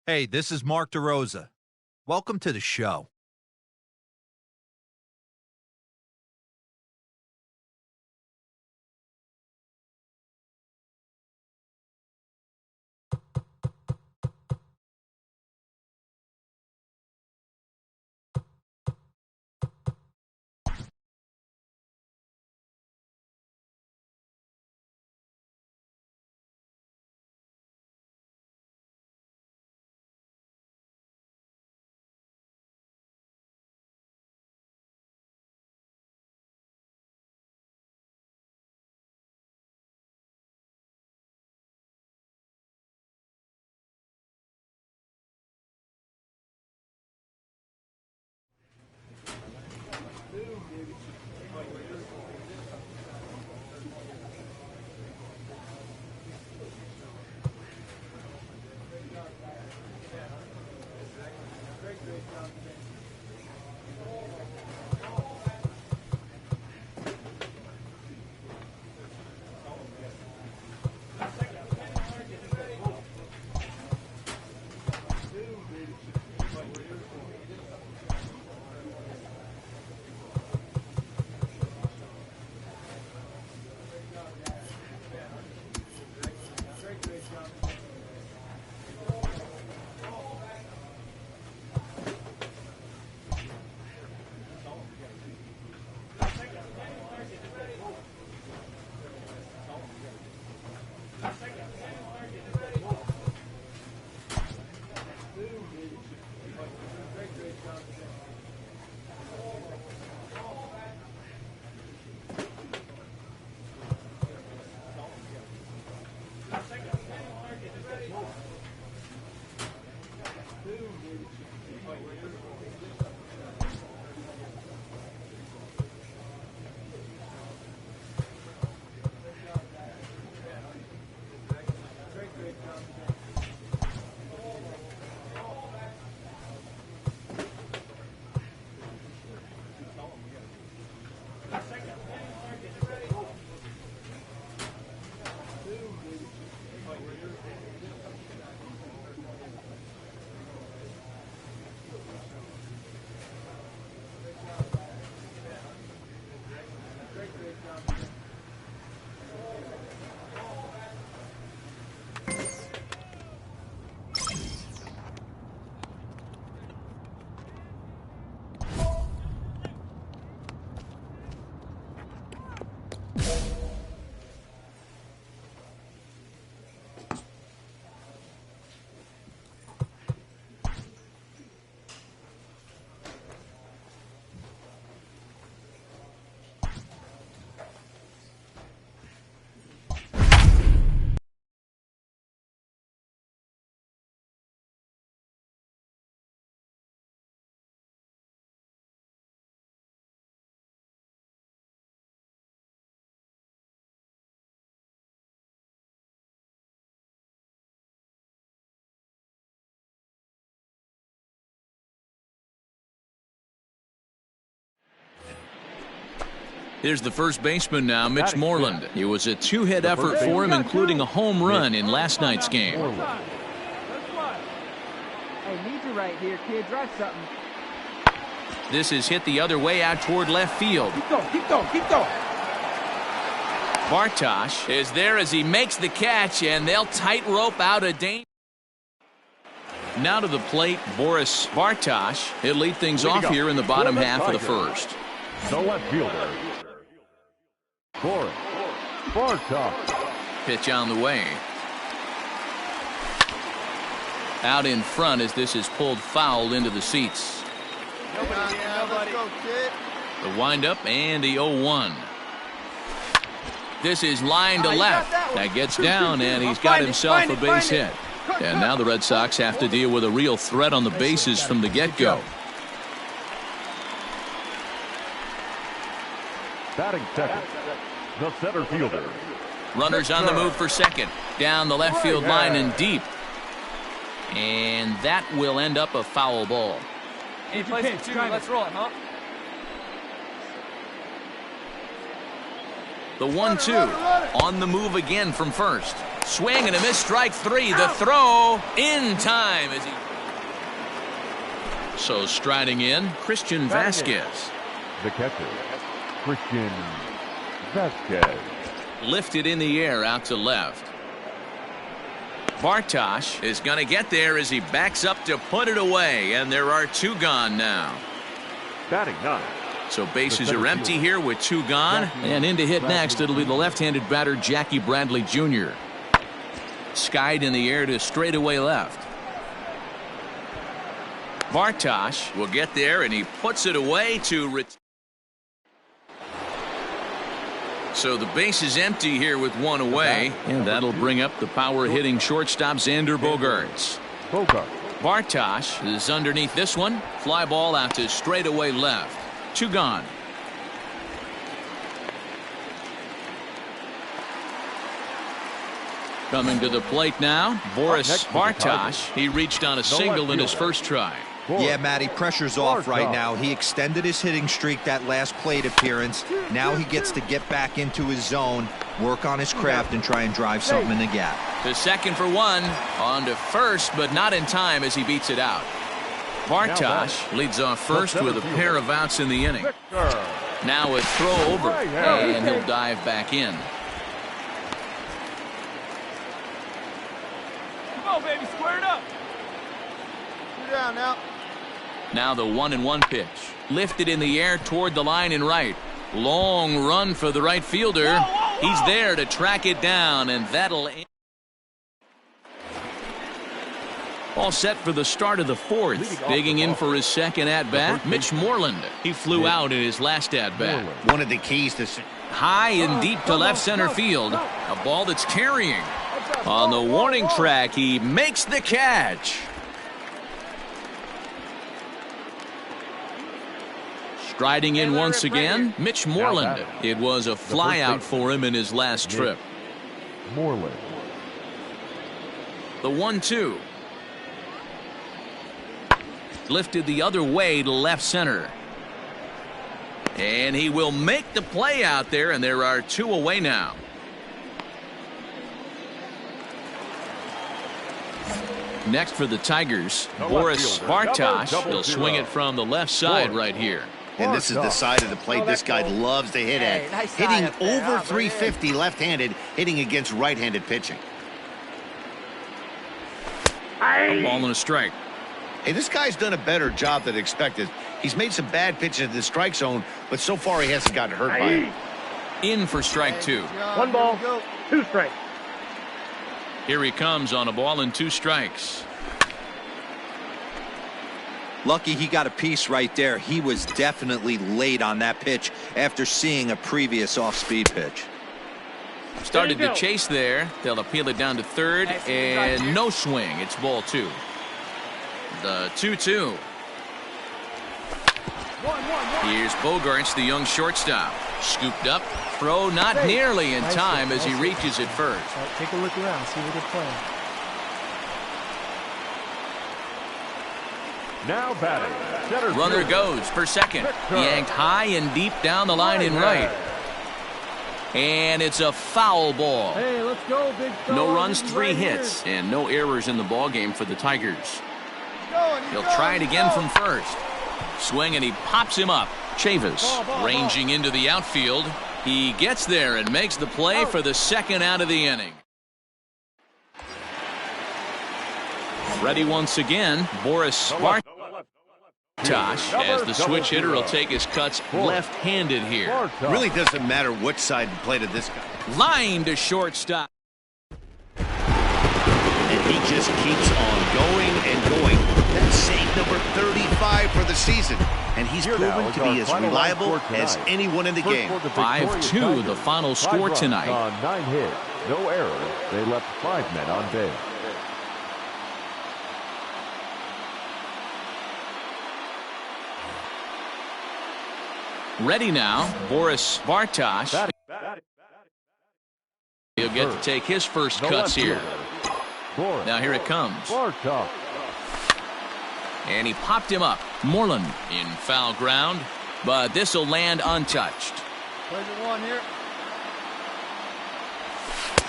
Hey, this is Mark DeRosa. Welcome to the show. Here's the first baseman now, Mitch Moreland. It was a two-hit effort for him, including a home run in last night's game. Hey, need you right here, kid. Drive something. This is hit the other way out toward left field. Keep going, keep going, keep going. Bartosh is there as he makes the catch, and they'll tightrope out a danger. Now to the plate, Boris Bartosh. He'll lead things off here in the bottom half of the first. The left fielder, Boris Bartosh. Pitch on the way. Out in front as this is pulled foul into the seats. The windup and the 0-1. This is line to left. That gets down, and he's got himself a base hit. And now the Red Sox have to deal with a real threat on the bases from the get-go. Batting second, the center fielder. Runners on the move for second. Down the left field line and deep. And that will end up a foul ball. Let's roll it, huh? The 1-2 on the move again from first. Swing and a miss, strike three. The throw in time as he. So striding in, Christian Vasquez. The catcher, Christian Vasquez. Lifted in the air out to left. Bartosh is going to get there as he backs up to put it away, and there are two gone now. Batting ninth. So bases are empty here with two gone, and in to hit next it'll be the left-handed batter Jackie Bradley Jr. Skied in the air to straightaway left. Bartosh will get there and he puts it away to so the base is empty here with one away, and that'll bring up the power hitting shortstop Xander Bogaerts. Bartosh is underneath this one. Fly ball out to straightaway left. Two gone. Coming to the plate now, Boris Bartosh. He reached on a single in his first try. Yeah, Matty, pressure's off right now. He extended his hitting streak that last plate appearance. Now he gets to get back into his zone, work on his craft, and try and drive something in the gap. To second for one, on to first, but not in time as he beats it out. Bartosh leads off first with a pair of outs in the inning. Now a throw over, and he'll dive back in. Come on, baby, square it up. You're down now. Now the 1-1 pitch. Lifted in the air toward the line and right. Long run for the right fielder. He's there to track it down, and that'll end. All set for the start of the fourth. Digging in for his second at-bat, Mitch Moreland. He flew out in his last at-bat. One of the keys to high and deep to left center field. A ball that's carrying. On the warning track, he makes the catch. Striding in once again, Mitch Moreland. It was a flyout for him in his last trip. Moreland. The 1-2. Lifted the other way to left center. And he will make the play out there, and there are two away now. Next for the Tigers, Boris Bartosh. He'll swing it from the left side right here. And this is the side of the plate this guy loves to hit at. Hitting over 350 left-handed, hitting against right-handed pitching. A ball and a strike. Hey, this guy's done a better job than expected. He's made some bad pitches in the strike zone, but so far he hasn't gotten hurt by it. In for strike two. One ball, two strikes. Here he comes on a ball and two strikes. Lucky he got a piece right there. He was definitely late on that pitch after seeing a previous off-speed pitch. Started to chase there. They'll appeal it down to third, and no swing. It's ball two. The 2-2. Here's Bogaerts, the young shortstop. Scooped up. Throw not nearly in time as he reaches it first. Take a look around, see what they're playing. Now batting. Center Runner field. goes for second. Yanked high and deep down the line in right. And it's a foul ball. Hey, let's go, big fella. No runs, three hits, and no errors in the ball game for the Tigers. He'll try it again from first. Swing, and he pops him up. Chavis ranging into the outfield. He gets there and makes the play for the second out of the inning. Ready once again, Boris Bartosh, as the switch hitter will take his cuts left-handed here. Really doesn't matter which side you play to this guy. Line to shortstop. And he just keeps on going and going. That's save number 35 for the season. And he's proven to be as reliable as anyone in the game. 5-2 the final score tonight. On 9 hits, no errors. They left 5 men on base. Ready now, Boris Bartosh. He'll get to take his first cuts here. Now here it comes. And he popped him up. Moreland in foul ground, but this will land untouched.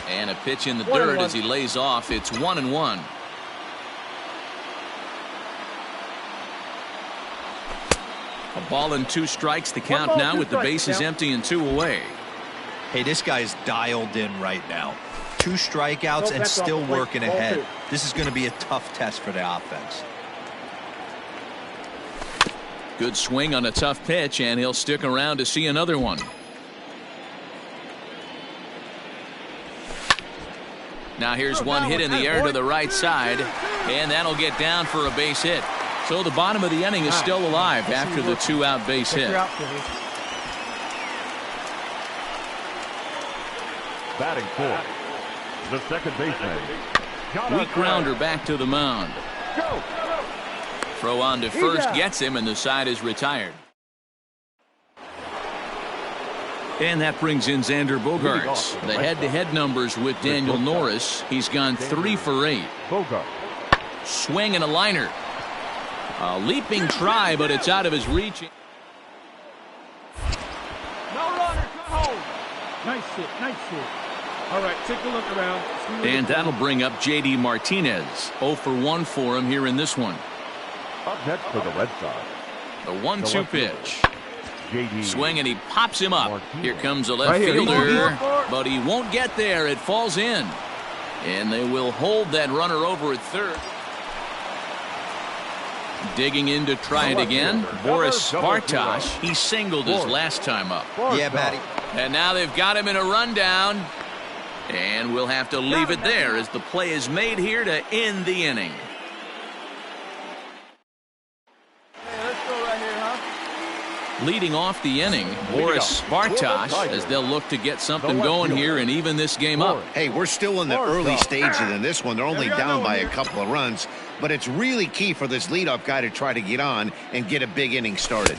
And a pitch in the dirt as he lays off. It's 1-1. A ball and 2 strikes to count now with the bases empty and 2 away. Hey, this guy's dialed in right now. 2 strikeouts and still working ahead. This is going to be a tough test for the offense. Good swing on a tough pitch, and he'll stick around to see another one. Now here's one hit in the air to the right side, and that'll get down for a base hit. So the bottom of the inning is still alive after the 2-out base hit. Batting fourth, the second baseman. Weak grounder back to the mound. Throw on to first gets him, and the side is retired. And that brings in Xander Bogaerts. The head-to-head numbers with Daniel Norris. He's gone 3 for 8. Swing and a liner. A leaping try, but it's out of his reach. No runner, come home. Nice hit, nice hit. All right, take a look around. And that'll bring up J.D. Martinez. 0 for 1 for him here in this one. Up next for the Red Sox. The 1-2 pitch. J.D. Swing and he pops him up. Here comes a left fielder, but he won't get there. It falls in. And they will hold that runner over at third. Digging in to try it again. Boris Bartosh. He singled his last time up. Yeah, Matty. And now they've got him in a rundown. And we'll have to leave it there as the play is made here to end the inning. Leading off the inning, Boris Bartosh, as they'll look to get something going here and even this game up. Hey, we're still in the early stages in this one. They're only down by a couple of runs, but it's really key for this leadoff guy to try to get on and get a big inning started.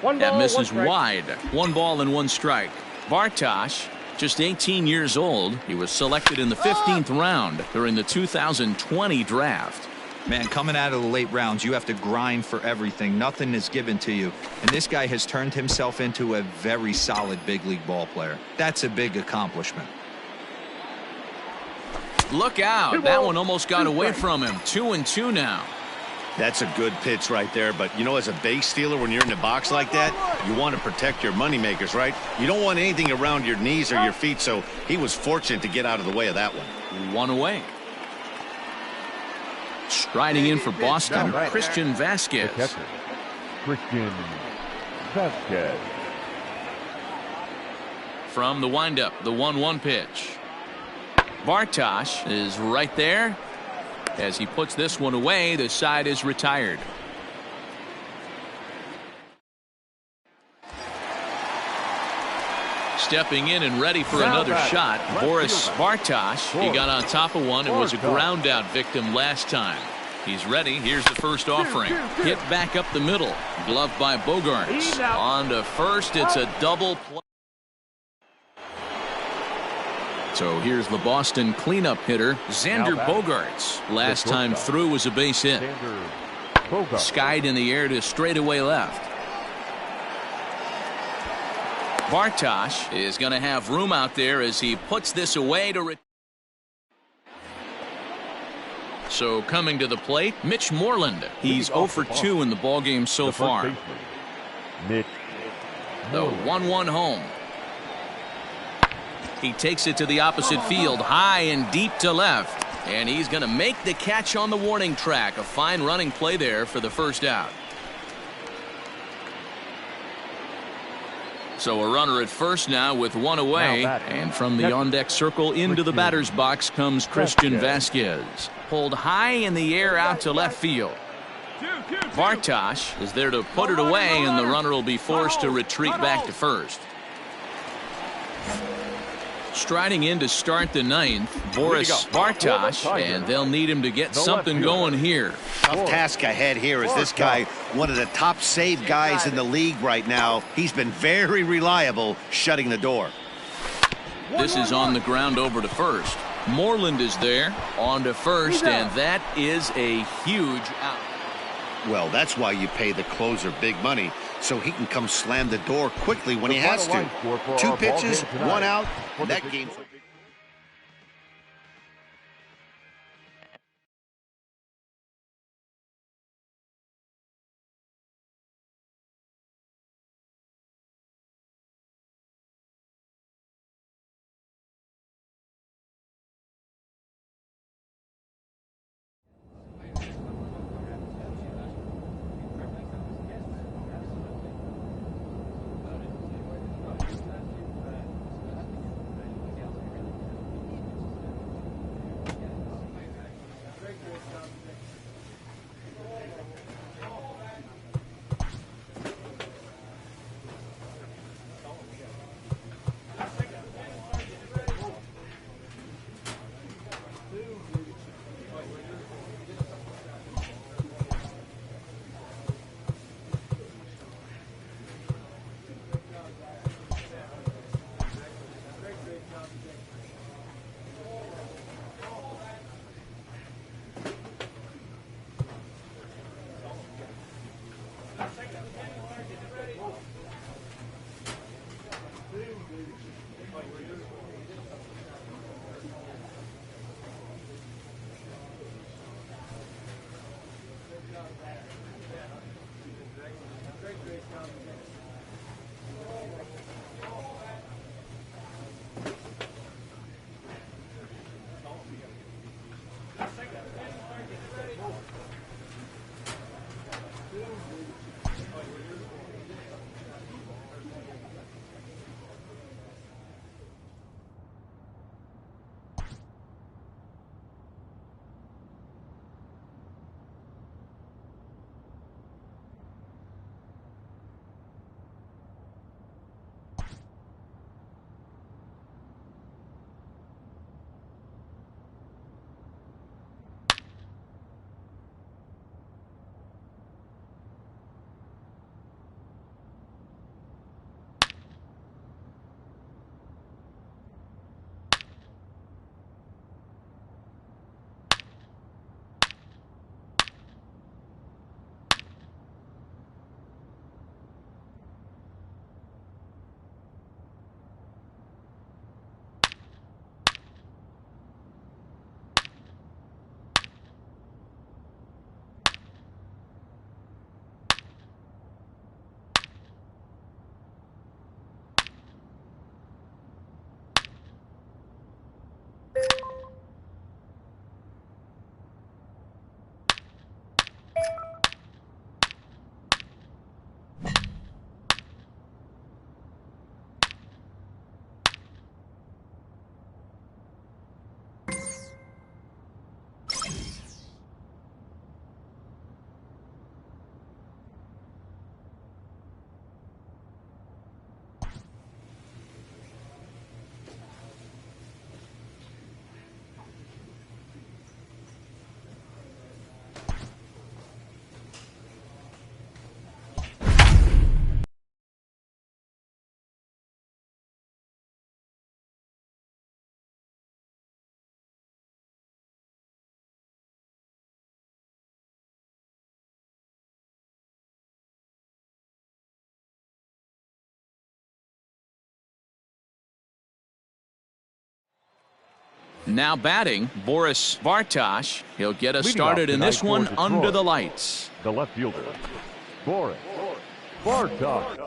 That misses wide. 1 ball and 1 strike. Bartosh, just 18 years old. He was selected in the 15th round during the 2020 draft. Man, coming out of the late rounds, you have to grind for everything. Nothing is given to you. And this guy has turned himself into a very solid big league ball player. That's a big accomplishment. Look out. That one almost got away from him. 2-2 now. That's a good pitch right there. But, you know, as a base stealer, when you're in the box like that, you want to protect your moneymakers, right? You don't want anything around your knees or your feet, so he was fortunate to get out of the way of that one. 1 away. Striding in for Boston, Christian Vasquez. Christian Vasquez. From the windup, the 1-1 pitch. Bartosh is right there. As he puts this one away, the side is retired. Stepping in and ready for another shot, Boris Bartosh. He got on top of one and was a ground out victim last time. He's ready. Here's the first offering. Hit back up the middle. Gloved by Bogaerts. On to first. It's a double play. So here's the Boston cleanup hitter, Xander Bogaerts. Last time through was a base hit. Skied in the air to straightaway left. Bartosh is going to have room out there as he puts this away to So coming to the plate, Mitch Moreland. He's 0 for 2 in the ballgame so far. The 1-1 home. He takes it to the opposite field, high and deep to left. And he's going to make the catch on the warning track. A fine running play there for the first out. So a runner at first now with 1 away. And from the on-deck circle into the batter's box comes Christian Vasquez. Pulled high in the air out to left field. Bartosh is there to put it away, and the runner will be forced to retreat back to first. Striding in to start the 9th, Boris Bartosh, and they'll need him to get something going here. Tough task ahead here is this guy, one of the top save guys in the league right now. He's been very reliable shutting the door. This is on the ground over to first. Moreland is there on to first, and that is a huge out. Well, that's why you pay the closer big money, so he can come slam the door quickly when he has to. 2 pitches, 1 out. That game's Now batting, Boris Bartosh. He'll get us Leading started off in this tonight one for Detroit, under the lights. The left fielder, Boris Bartosh.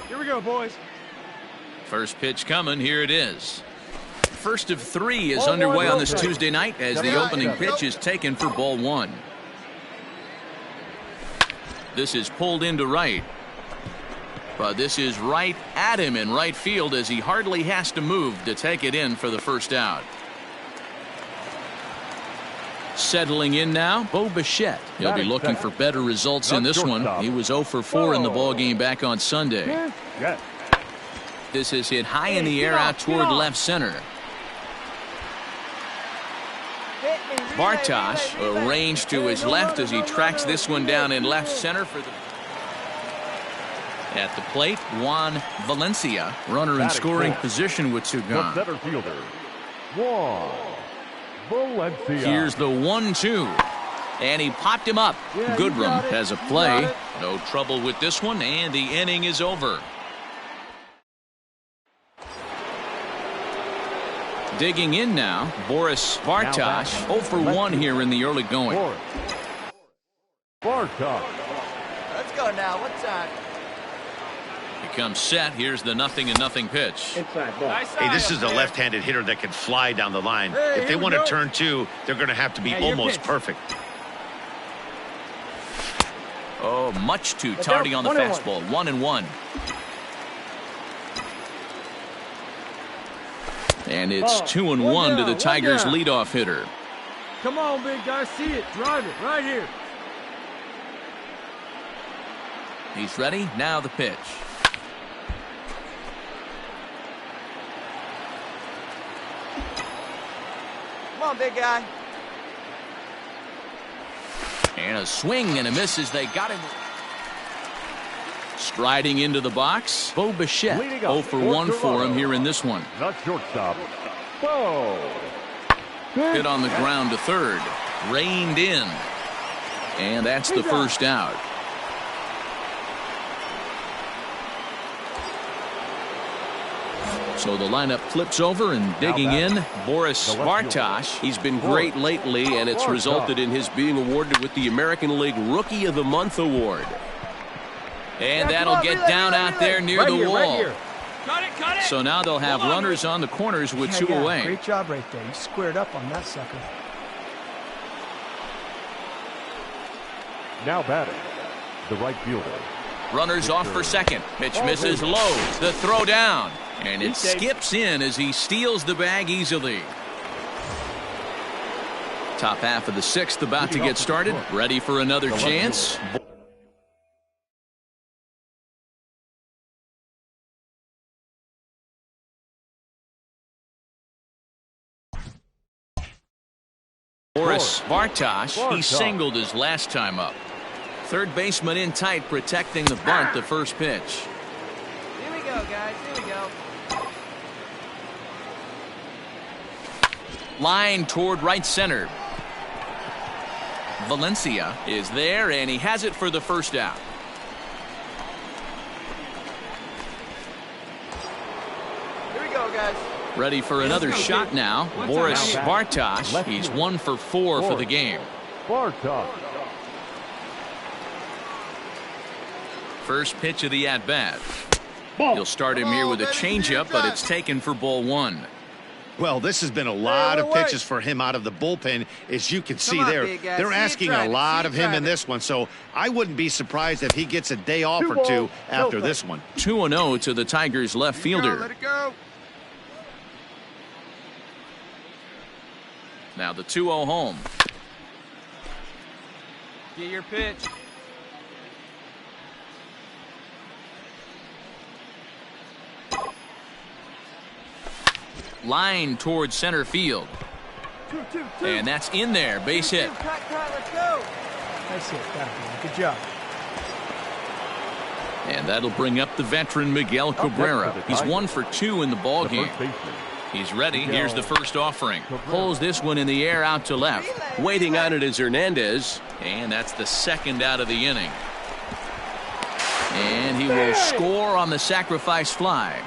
Here we go, boys. First pitch coming. Here it is. First of three is underway on this Tuesday night as the opening pitch is taken for ball one. This is pulled into right. But this is right at him in right field as he hardly has to move to take it in for the first out. Settling in now, Bo Bichette. He'll be looking for better results in this one. He was 0 for 4 in the ballgame back on Sunday. This is hit high in the air out toward left center. Bartosh arranged to his left as he tracks this one down in left center for the. At the plate, Juan Valencia, runner in scoring position with two gone. The center fielder, Juan Valencia. Here's the 1-2. And he popped him up. Goodrum has a play. No trouble with this one, and the inning is over. Digging in now, Boris Bartosh. 0 for 1 here in the early going. Bartosh. Let's go now. What's that? He comes set. Here's the 0-0 pitch. Hey, this is a left-handed hitter that can fly down the line. If they want to turn two, they're going to have to be almost perfect. Oh, much too tardy on the fastball. 1-1. And it's 2-1 to the Tigers' leadoff hitter. Come on, big guy. See it. Drive it right here. He's ready. Now the pitch. Come on, big guy. And a swing and a miss as they got him. Striding into the box, Bo Bichette. 0 for 1 for him here in this one. Not shortstop. Bo. Hit on the ground to third. Reined in. And that's the first out. So the lineup flips over and digging in, Boris Bartosh. He's been great lately, and it's resulted in his being awarded with the American League Rookie of the Month award. And that'll get down out there near the wall. Right here. Cut it. So now they'll have runners on the corners with two away. Great job right there. You squared up on that sucker. Now batting, the right fielder. Runners off for second. Pitch misses low. The throw down. And it skips in as he steals the bag easily. Top half of the sixth about to get started. Ready for another chance. Boris Bartosh, he singled his last time up. Third baseman in tight, protecting the bunt, the first pitch. Here we go, guys. Here we go. Line toward right center. Valencia is there, and he has it for the first out. Here we go, guys. Ready for another shot now. Boris Bartosh, he's 1 for 4 for the game. Bartosh. First pitch of the at-bat. He'll start him here with a changeup, but it's taken for ball 1. Well, this has been a lot of pitches for him out of the bullpen, as you can see there. They're asking a lot of him in this one, so I wouldn't be surprised if he gets a day off or two after this one. 2-0 to the Tigers left fielder. Let it go. Now the 2-0 home. Get your pitch. Line towards center field. And that's in there. Base hit. Let's go. Nice hit. Good job. And that'll bring up the veteran Miguel Cabrera. He's 1 for 2 in the ball game. He's ready. Here's the first offering. Pulls this one in the air out to left. Waiting on it is Hernandez. And that's the second out of the inning. And he will score on the sacrifice fly.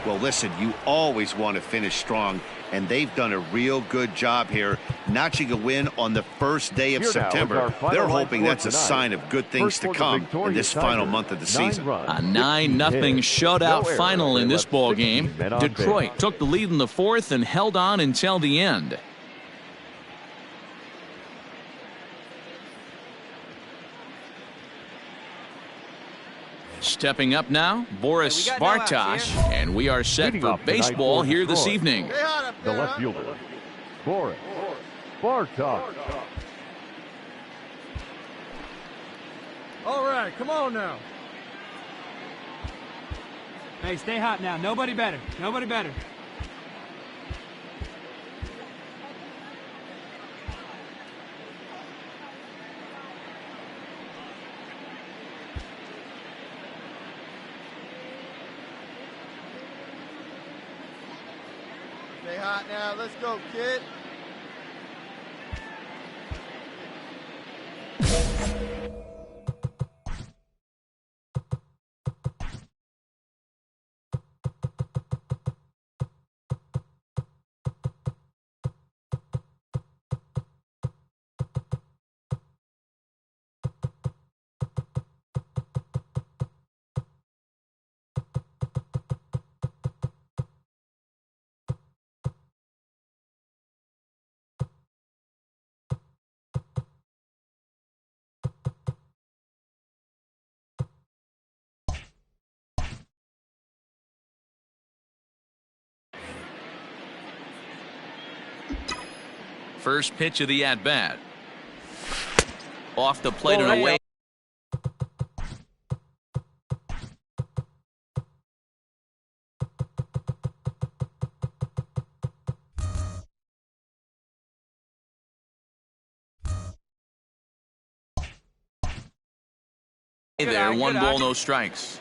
Well, listen, you always want to finish strong, and they've done a real good job here, notching a win on the first day of September. They're hoping that's a sign of good things to come in this final month of the season. A 9-0 shutout final in this ball game. Detroit took the lead in the fourth and held on until the end. Stepping up now, Boris Bartosh, and we are set for baseball here this evening. The left fielder, Boris Bartosh. All right, come on now. Hey, stay hot now. Nobody better. Nobody better. Stay hot now. Let's go, kid. First pitch of the at-bat. Off the plate and away. Hey there, 1 ball, no strikes.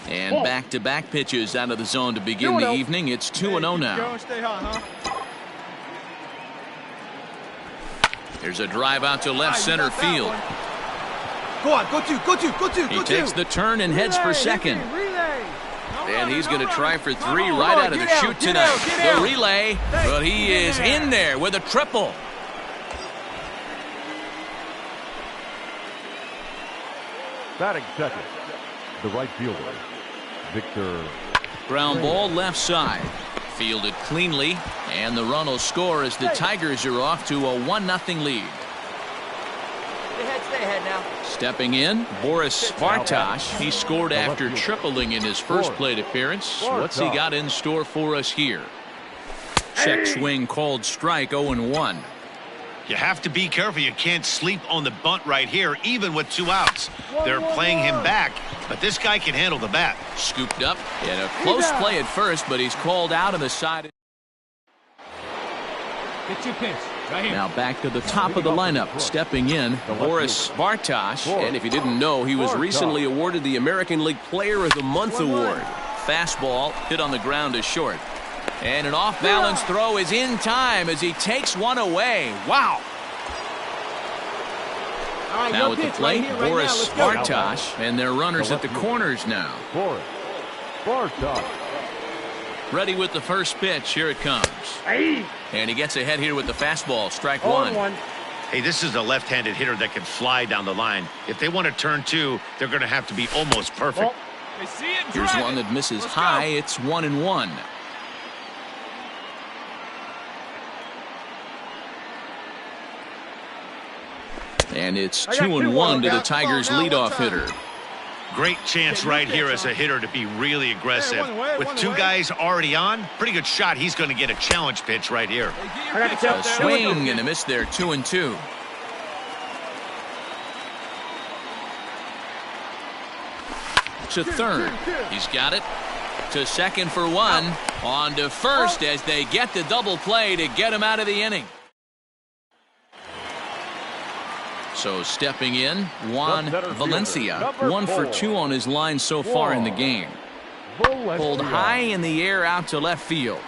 And back-to-back pitches out of the zone to begin the evening. It's 2-0 now. Stay hot, huh? There's a drive out to left center field. Go on, go two. He takes the turn and heads for second. And he's going to try for 3 right out of the chute tonight. The relay, but he is in there with a triple. Batting second, the right fielder, Victor. Ground ball left side. Fielded cleanly, and the run will score as the Tigers are off to a 1-0 lead. Stay ahead now. Stepping in, Boris Bartosh. He scored after tripling in his first plate appearance. What's he got in store for us here? Check swing called strike, 0-1. You have to be careful. You can't sleep on the bunt right here, even with 2 outs. They're playing him back, but this guy can handle the bat. Scooped up in a close play at first, but he's called out on the side. Get your pitch. Right here. Now back to the top of the lineup. Stepping in, Boris Bartosh. And if you didn't know, he was recently awarded the American League Player of the Month award. Fastball hit on the ground is short. And an off-balance throw is in time as he takes one away. Wow. Right, now at the plate, Boris Bartosh, and their runners at the corners now. Boris Bartosh. Ready with the first pitch. Here it comes. And he gets ahead here with the fastball. Strike one. Hey, this is a left-handed hitter that can fly down the line. If they want to turn 2, they're going to have to be almost perfect. Here's one that misses high. It's 1-1. And it's 2-1 to the Tigers' leadoff hitter. Great chance right here as a hitter to be really aggressive. With 2 guys already on, pretty good shot. He's going to get a challenge pitch right here. A swing and a miss there, 2-2. To third. He's got it. To second for 1. On to first as they get the double play to get him out of the inning. So stepping in, Juan Valencia. 1 for 2 on his line so far in the game. Pulled high in the air out to left field.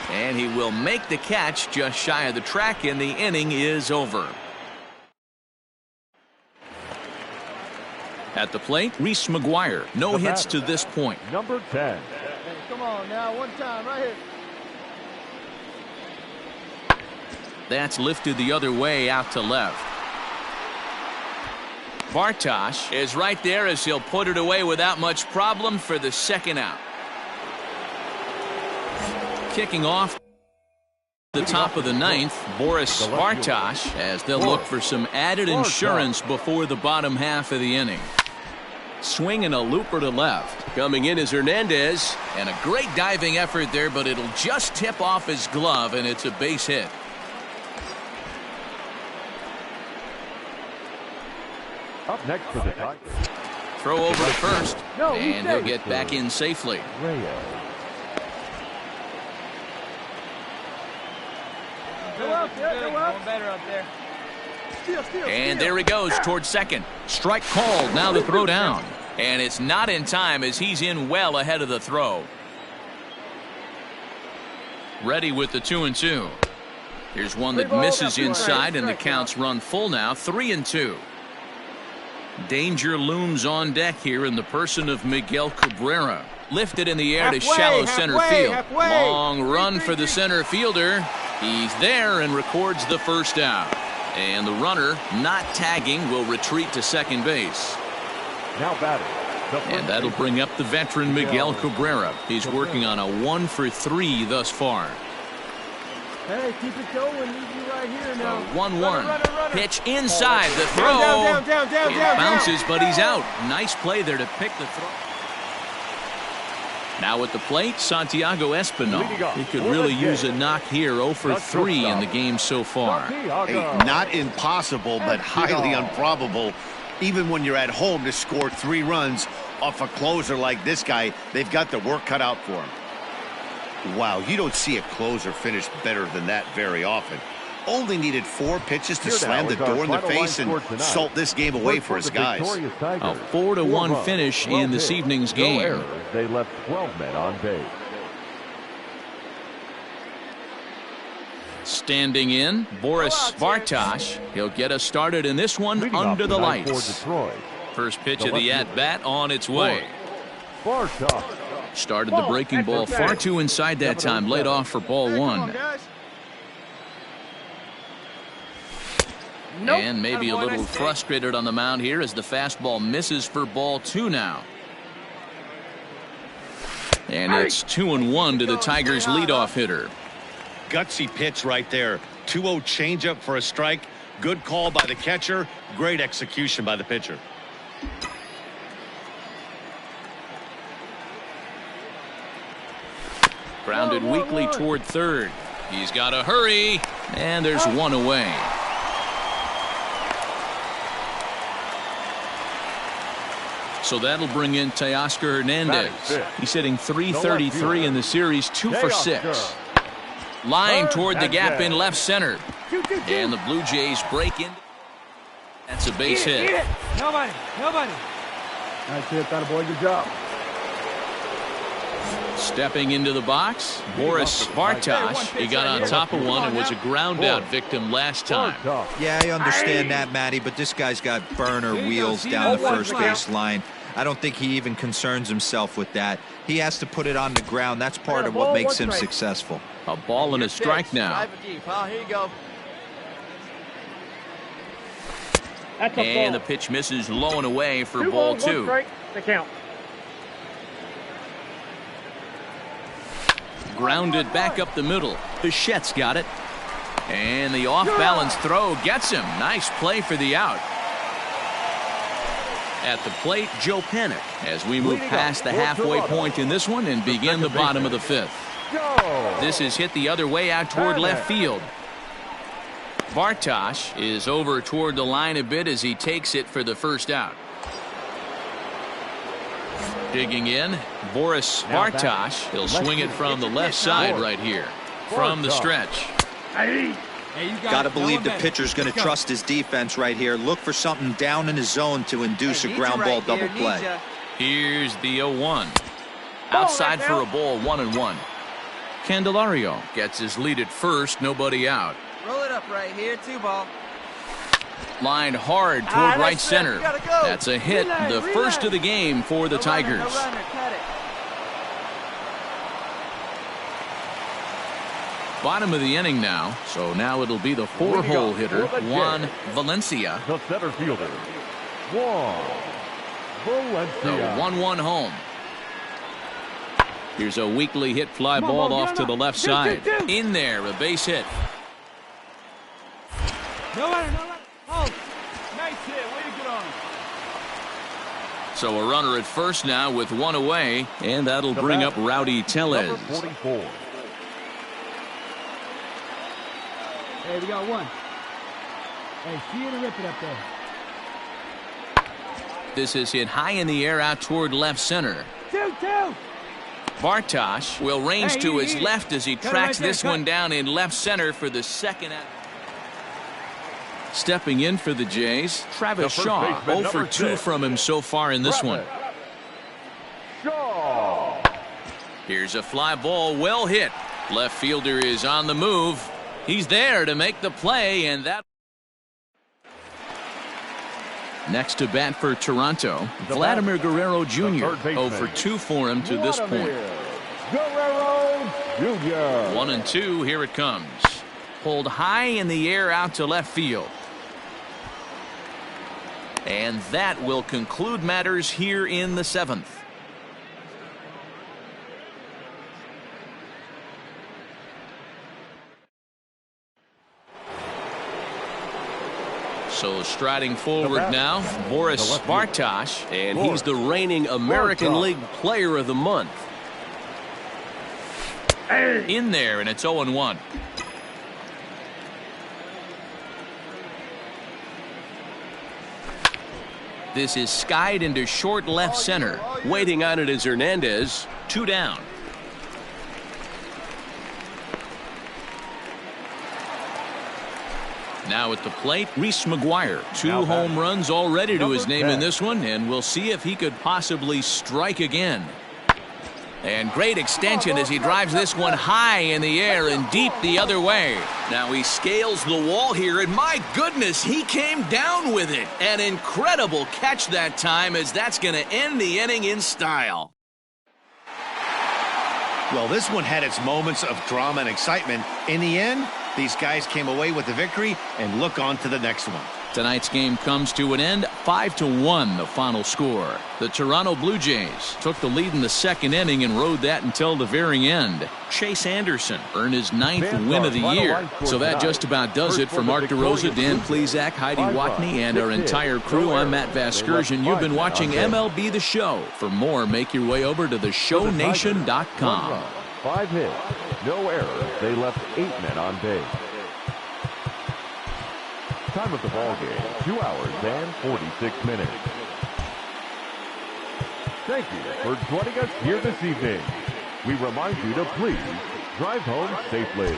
And he will make the catch just shy of the track, and the inning is over. At the plate, Reese McGuire. No hits to this point. Number 10. Come on now, one time right here. That's lifted the other way out to left. Bartosh is right there as he'll put it away without much problem for the second out. Kicking off the top of the 9th, Boris Bartosh, as they'll look for some added insurance before the bottom half of the inning. Swinging a looper to left. Coming in is Hernandez. And a great diving effort there, but it'll just tip off his glove, and it's a base hit. Up next for the Tigers. Throw over to first, and he'll get back in safely. And there he goes towards second. Strike called. Now the throw down. And it's not in time as he's in well ahead of the throw. Ready with the 2-2. Here's one that misses inside, and the count's run full now, 3-2. Danger looms on deck here in the person of Miguel Cabrera. Lifted in the air to shallow center field. Long run for the center fielder. He's there and records the first out. And the runner, not tagging, will retreat to second base. Now batting. And that'll bring up the veteran Miguel Cabrera. He's working on a 1 for 3 thus far. Hey, keep it going. Leave you right here now. 1-1. Pitch inside. The throw. It bounces, but he's out. Nice play there to pick the throw. Now at the plate, Santiago Espinal. He could really use a knock here. 0 for 3 in the game so far. Hey, not impossible, but highly improbable. Even when you're at home to score 3 runs off a closer like this guy, they've got the work cut out for him. Wow, you don't see a closer finish better than that very often. Only needed 4 pitches to slam the door in the face and salt this game away for his guys. A 4-1 finish in this evening's game. They left 12 men on base. Standing in, Boris Bartosh. He'll get us started in this one under the lights. First pitch of the at-bat on its way. Started the breaking ball far too inside that time. Laid off for ball 1. And maybe a little frustrated on the mound here as the fastball misses for ball 2 now. And it's 2-1 to the Tigers' leadoff hitter. Gutsy pitch right there. 2-0 changeup for a strike. Good call by the catcher. Great execution by the pitcher. Grounded weakly toward third. He's got to hurry. And there's one away. So that'll bring in Teoscar Hernandez. He's hitting .333 in the series, 2 for 6. Line toward the gap in left center. And the Blue Jays break in. That's a base hit. Nobody. Nice hit, that boy. Good job. Stepping into the box, Boris Bartosh. He got on top of one and was a ground out victim last time. Yeah, I understand that, Matty, but this guy's got burner wheels down the first base line. I don't think he even concerns himself with that. He has to put it on the ground. That's part of what makes him successful. A ball and a strike now. Here you go. And the pitch misses low and away for ball 2. The count. Grounded back up the middle. Bichette's got it. And the off-balance throw gets him. Nice play for the out. At the plate, Joe Panik, as we move past the halfway point in this one and begin the bottom of the 5th. This is hit the other way out toward left field. Bartosh is over toward the line a bit as he takes it for the first out. Digging in, Boris Bartosh. He'll swing it from the left side right here. From the stretch. Got to believe the pitcher's going to trust his defense right here. Look for something down in his zone to induce a ground ball double play. Here's the 0-1. Outside for a ball, 1-1. Candelario gets his lead at first, nobody out. Roll it up right here, 2-ball. Lined hard toward right center. That's a hit, the first of the game for the Tigers. Bottom of the inning now, so now it'll be the 4-hole hitter, Juan Valencia. The center fielder, Juan Valencia. The 1-1 home. Here's a weakly hit fly ball off to the left side. In there, a base hit. Nobody. Oh, nice hit. Way to get on. So a runner at first now with one away, and that'll bring up Rowdy Tellez. Number 44. Hey, we got one. Hey, see you to rip it up there. This is hit high in the air out toward left center. 2-2. Bartosh will range to his left as he tracks this one down in left center for the second out. Stepping in for the Jays, Travis Shaw. 0 for 2 from him so far in this one. Shaw. Here's a fly ball, well hit. Left fielder is on the move. He's there to make the play, and that. Next to bat for Toronto, Vladimir Guerrero Jr. 0 for 2 for him to this point. Guerrero Jr. 1-2, here it comes. Pulled high in the air out to left field. And that will conclude matters here in the 7th. So striding forward now, Boris Bartosh, and he's the reigning American League Player of the Month. In there, and it's 0-1. This is skied into short left center. Waiting on it is Hernandez. 2 down. Now at the plate, Reese McGuire. 2 home runs already to his name in this one, and we'll see if he could possibly strike again. And great extension as he drives this one high in the air and deep the other way. Now he scales the wall here, and my goodness, he came down with it. An incredible catch that time, as that's going to end the inning in style. Well, this one had its moments of drama and excitement. In the end, these guys came away with the victory, and look on to the next one. Tonight's game comes to an end, 5-1 the final score. The Toronto Blue Jays took the lead in the second inning and rode that until the very end. Chase Anderson earned his 9th win of the year. So that just about does it for Mark DeRosa, Dan Plesac, Heidi Watney, and our entire crew. I'm Matt Vasgersian. You've been watching MLB The Show. For more, make your way over to theshownation.com. 5 hits, no errors. They left 8 men on base. Time of the ball game, 2 hours and 46 minutes. Thank you for joining us here this evening. We remind you to please drive home safely.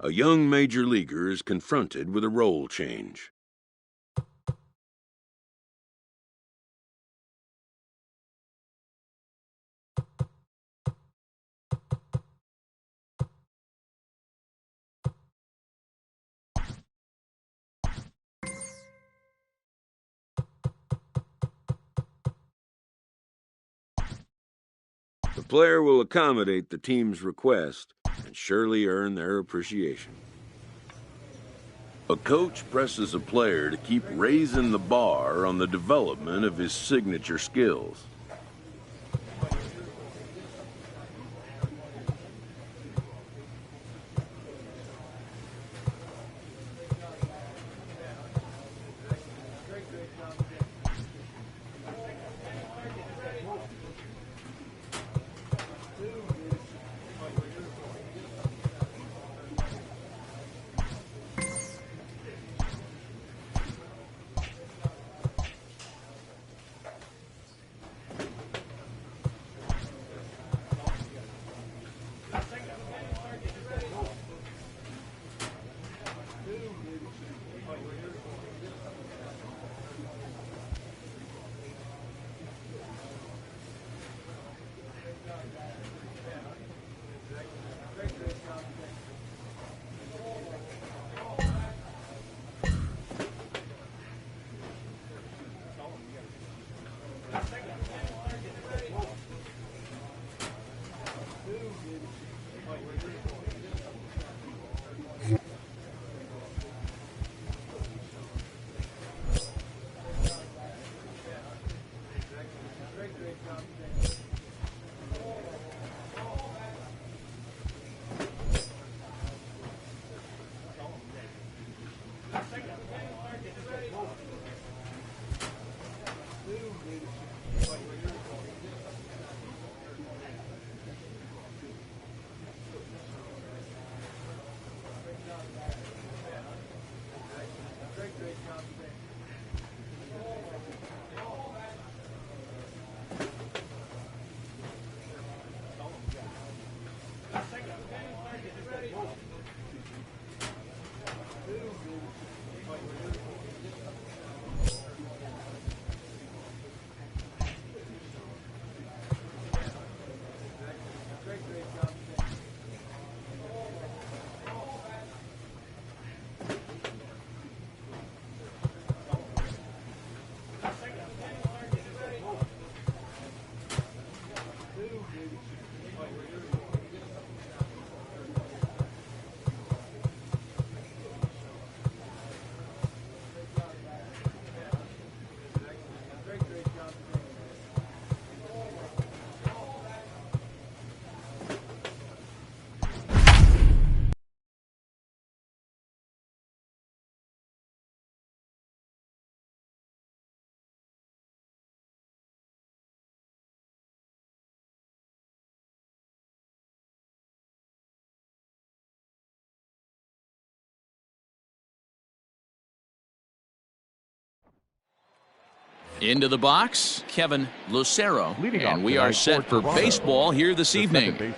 A young major leaguer is confronted with a role change. The player will accommodate the team's request and surely earn their appreciation. A coach presses a player to keep raising the bar on the development of his signature skills. Into the box, Kevin Lucero. And we are set for baseball here this evening.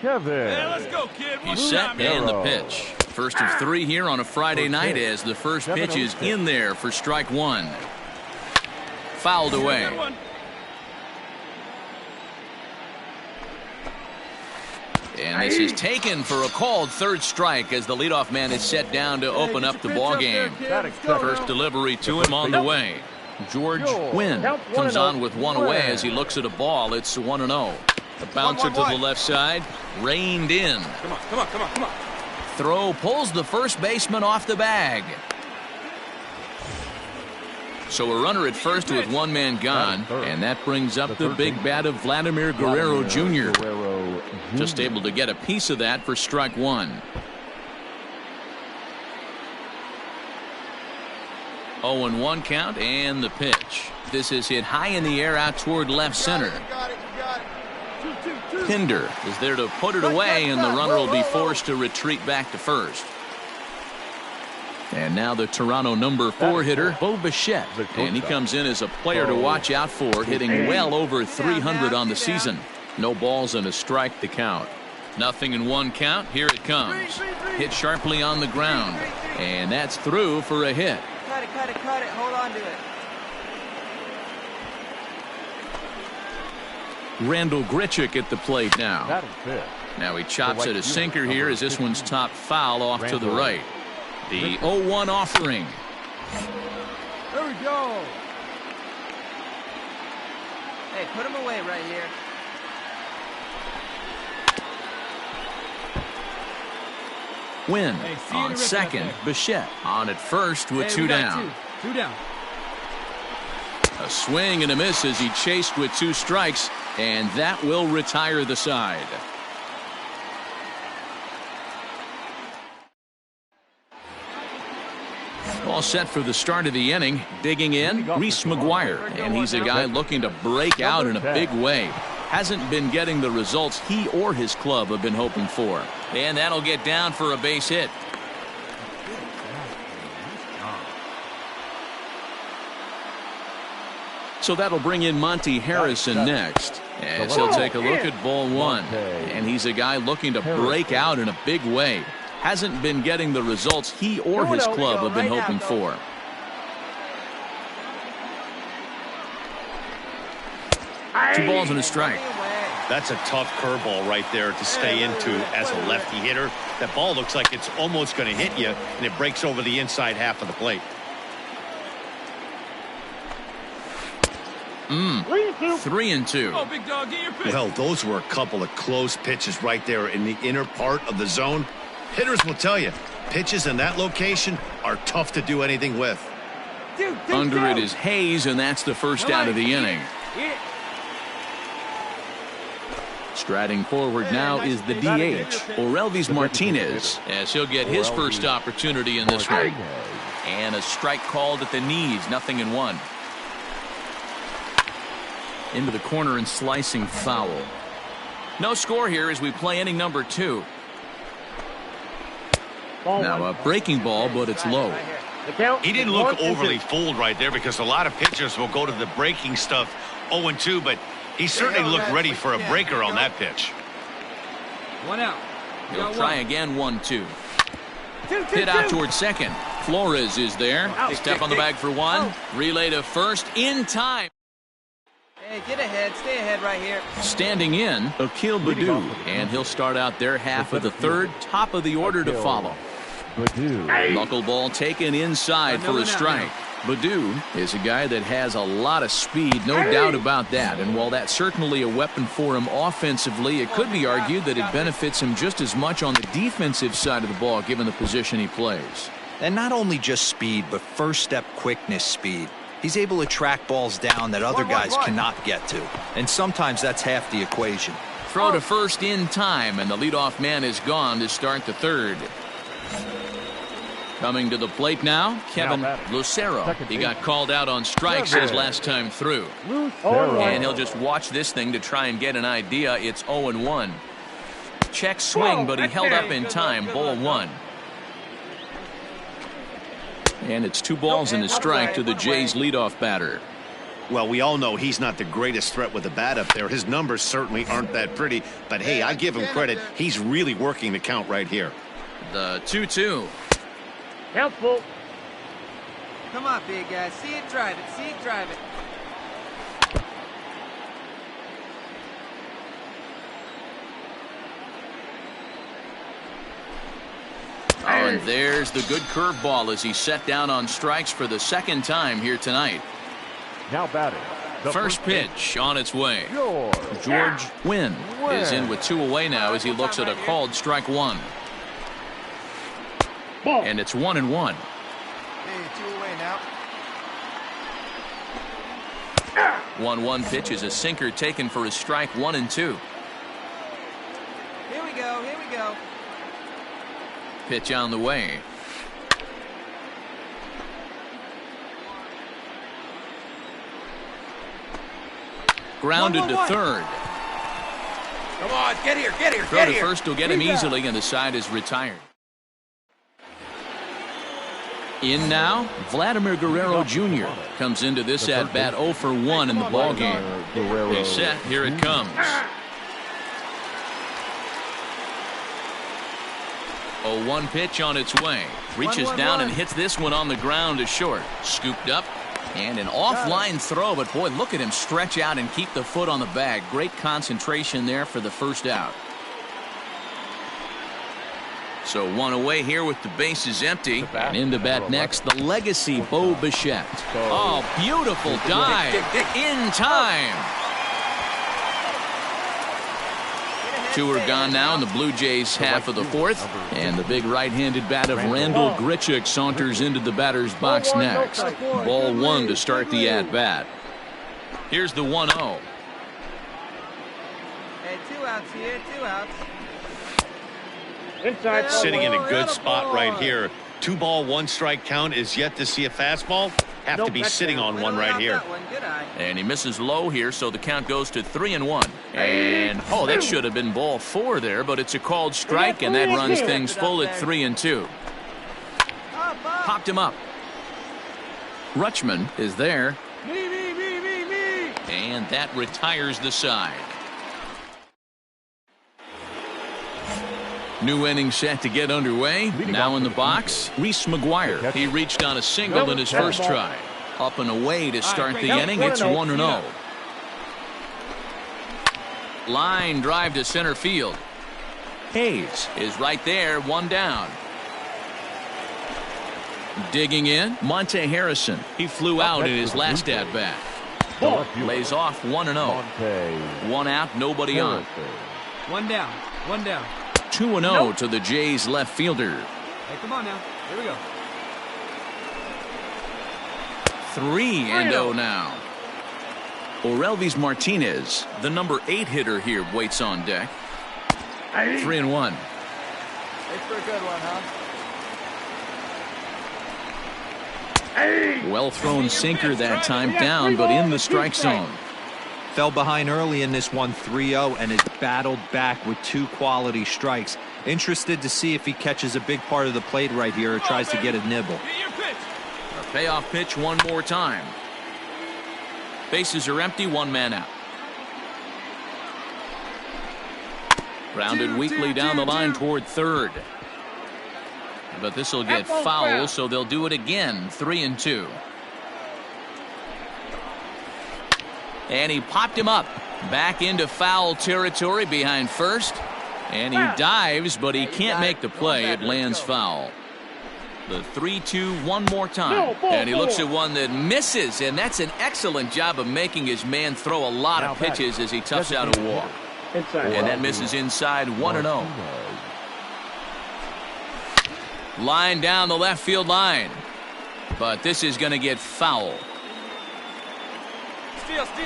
Kevin. Hey, let's go, kid. He's set and the pitch. First of three here on a Friday night as the first pitch is in there for strike one. Fouled away. And this is taken for a called third strike as the leadoff man is set down to open up the ball game. First delivery to him on the way. George Wynn comes on with one away as he looks at a ball. It's 1-0. The bouncer to the left side, reined in. Come on, come on, come on, come on. Throw pulls the first baseman off the bag. So a runner at first with one man gone, and that brings up the big bat of Vladimir Guerrero Jr. Just able to get a piece of that for strike one. 0-1 count and the pitch. This is hit high in the air out toward left center. Pinder is there to put it away, and the runner will be forced to retreat back to first. And now the Toronto number 4 hitter, Bo Bichette. And he comes in as a player to watch out for, hitting well over 300 on the season. No balls and a strike to count. 0-1 count. Here it comes. Hit sharply on the ground. And that's through for a hit. Cut it, cut it, cut it. Hold on to it. Randall Grichuk at the plate now. Now he chops at a sinker here as this one's top foul off to the right. The 0-1 offering. There we go. Hey, put him away right here. Win on second. Bichette on at first with two down. Two down. A swing and a miss as he chased with 2 strikes, and that will retire the side. All set for the start of the inning. Digging in, Reese McGuire, and he's a guy looking to break out in a big way. Hasn't been getting the results he or his club have been hoping for. And that'll get down for a base hit. So that'll bring in Monty Harrison next, as he'll take a look at ball 1. And he's a guy looking to break out in a big way. Hasn't been getting the results he or his club have been hoping for. Two balls and a strike. That's a tough curveball right there to stay into as a lefty hitter. That ball looks like it's almost going to hit you, and it breaks over the inside half of the plate. 3-2. Oh, big dog, get your pitch. Well, those were a couple of close pitches right there in the inner part of the zone. Hitters will tell you, pitches in that location are tough to do anything with. Under it is Hayes, and that's the first out of the inning. Striding forward now is the DH, Orelvis Martinez, as he'll get his first opportunity in this one. And a strike called at the knees, 0-1. Into the corner and slicing foul. No score here as we play inning number 2. Now a breaking ball, but it's low. He didn't look overly fooled right there because a lot of pitchers will go to the breaking stuff 0-2, but he certainly looked ready for a breaker on that pitch. 1 out. He'll try again, 1-2. Hit out towards second. Flores is there. Step on the bag for 1. Relay to first in time. Hey, get ahead. Stay ahead right here. Standing in, Akil Baddoo, and he'll start out their half of the third, top of the order to follow. Knuckleball taken inside for a strike. Baddoo is a guy that has a lot of speed, no doubt about that. And while that's certainly a weapon for him offensively, it could be argued that it benefits him just as much on the defensive side of the ball, given the position he plays. And not only just speed, but first step quickness speed. He's able to track balls down that other guys cannot get to. And sometimes that's half the equation. Throw to first in time, and the leadoff man is gone to start the third. Coming to the plate now, Kevin Lucero. He got called out on strikes his last time through. And he'll just watch this thing to try and get an idea. It's 0-1. Check swing, but he held up in time. Ball 1. And it's 2 balls and a strike to the Jays leadoff batter. Well, we all know he's not the greatest threat with the bat up there. His numbers certainly aren't that pretty, but hey, I give him credit. He's really working the count right here. The 2-2. Helpful. Come on, big guy. See it, drive it. See it, drive it. Oh, and there's the good curveball as he set down on strikes for the second time here tonight. Now batting. First pitch on its way. George Wynn is in with 2 away now as he looks at a called strike 1. And it's 1-1. Hey, 2 away now. 1-1 pitch is a sinker taken for a strike 1-2. Here we go. Here we go. Pitch on the way. Grounded to third. Come on, get here, get here, Throw to first will get him easily, and the side is retired. In now, Vladimir Guerrero Jr. comes into this at-bat 0 for 1 in the ballgame. He's set. Here it comes. 0-1 pitch on its way. Reaches down and hits this one on the ground to short. Scooped up. And an offline throw, but boy, look at him stretch out and keep the foot on the bag. Great concentration there for the first out. So one away here with the bases empty. And in to bat next, the legacy Bo Bichette. Oh, beautiful dive in time. 2 are gone now in the Blue Jays half of the fourth. And the big right-handed bat of Randall Grichuk saunters into the batter's box next. Ball 1 to start the at-bat. Here's the 1-0. Hey, 2 outs here, 2 outs. Inside. Sitting in a good spot right here. 2 ball, 1 strike count is yet to see a fastball. Have to be sitting on one right here. And he misses low here, so the count goes to 3-1. And oh, that should have been ball 4 there, but it's a called strike, and that runs things full at 3-2. Popped him up. Rutschman is there. And that retires the side. New inning set to get underway. Now in the box, Reese McGuire. He reached on a single in his first try. Up and away to start the inning. It's 1-0. Line drive to center field. Hayes is right there, 1 down. Digging in, Monte Harrison. He flew out in his last at-bat. Lays off 1-0. 1 out, nobody on. 1 down, 1 down. 2-0 to the Jays left fielder. Hey, come on now. Here we go. 3-0 now. Orelvis Martinez, the number 8 hitter here, waits on deck. 3-1. Thanks for a good one, huh? Well thrown sinker that time, down but in the strike zone. Fell behind early in this one, 3-0, and has battled back with 2 quality strikes. Interested to see if he catches a big part of the plate right here or tries to get a nibble. A payoff pitch one more time. Bases are empty, 1 man out. Grounded weakly down the line toward third. But this will get foul, so they'll do it again. 3-2. And he popped him up back into foul territory behind first, and he dives, but he can't make the play. It lands foul. The 3-2 one more time, and he looks at one that misses, and that's an excellent job of making his man throw a lot of pitches as he toughs out a walk. And that misses inside. 1-0. Line down the left field line, but this is going to get foul.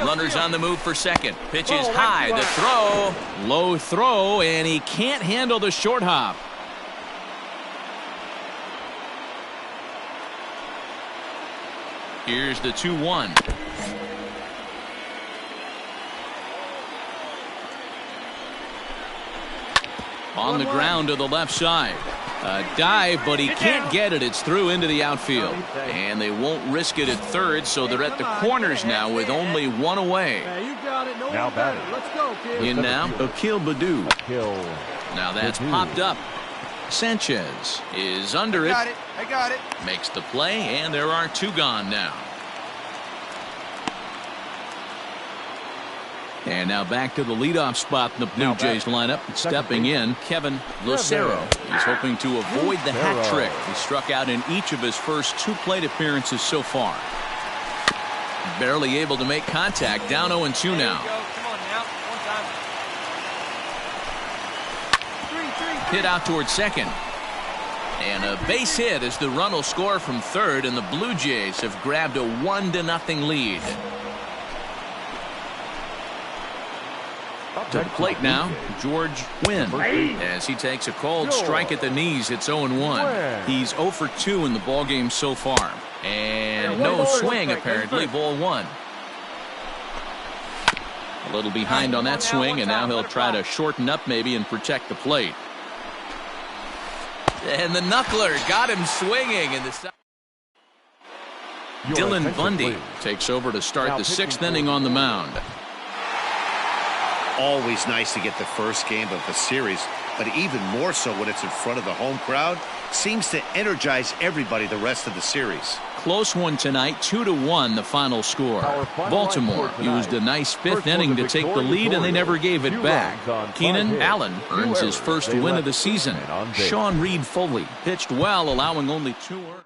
Runners on the move for second. Pitch is high. The throw. Low throw, and he can't handle the short hop. Here's the 2-1. On the ground to the left side. A dive, but he can't get it. It's through into the outfield. And they won't risk it at third, so they're at the corners now with only 1 away. Now batting. Let's go, kid. In now, Akil Baddoo. Now that's popped up. Sanchez is under it. I got it. Makes the play, and there are 2 gone now. And now back to the leadoff spot in the Blue Jays lineup. Stepping in, Kevin Lucero. He's hoping to avoid the hat trick. He struck out in each of his first 2 plate appearances so far. Barely able to make contact. Down 0-2 now. Hit out towards second. And a base hit as the run will score from third, and the Blue Jays have grabbed a 1-0 lead. To the plate now, George Wynn, as he takes a called strike at the knees. It's 0-1. He's 0 for 2 in the ballgame so far. And no swing, apparently. Ball 1. A little behind on that swing, and now he'll try to shorten up maybe and protect the plate. And the knuckler got him swinging. And the Dylan Bundy takes over to start the 6th inning on the mound. always nice to get the first game of the series, but even more so when it's in front of the home crowd. Seems to energize everybody the rest of the series. Close one tonight, 2-1 the final score. Baltimore used a nice fifth inning to take the lead, and they never gave it back. Keenan Allen earns his first win of the season. Sean Reed Foley pitched well, allowing only 2 earned.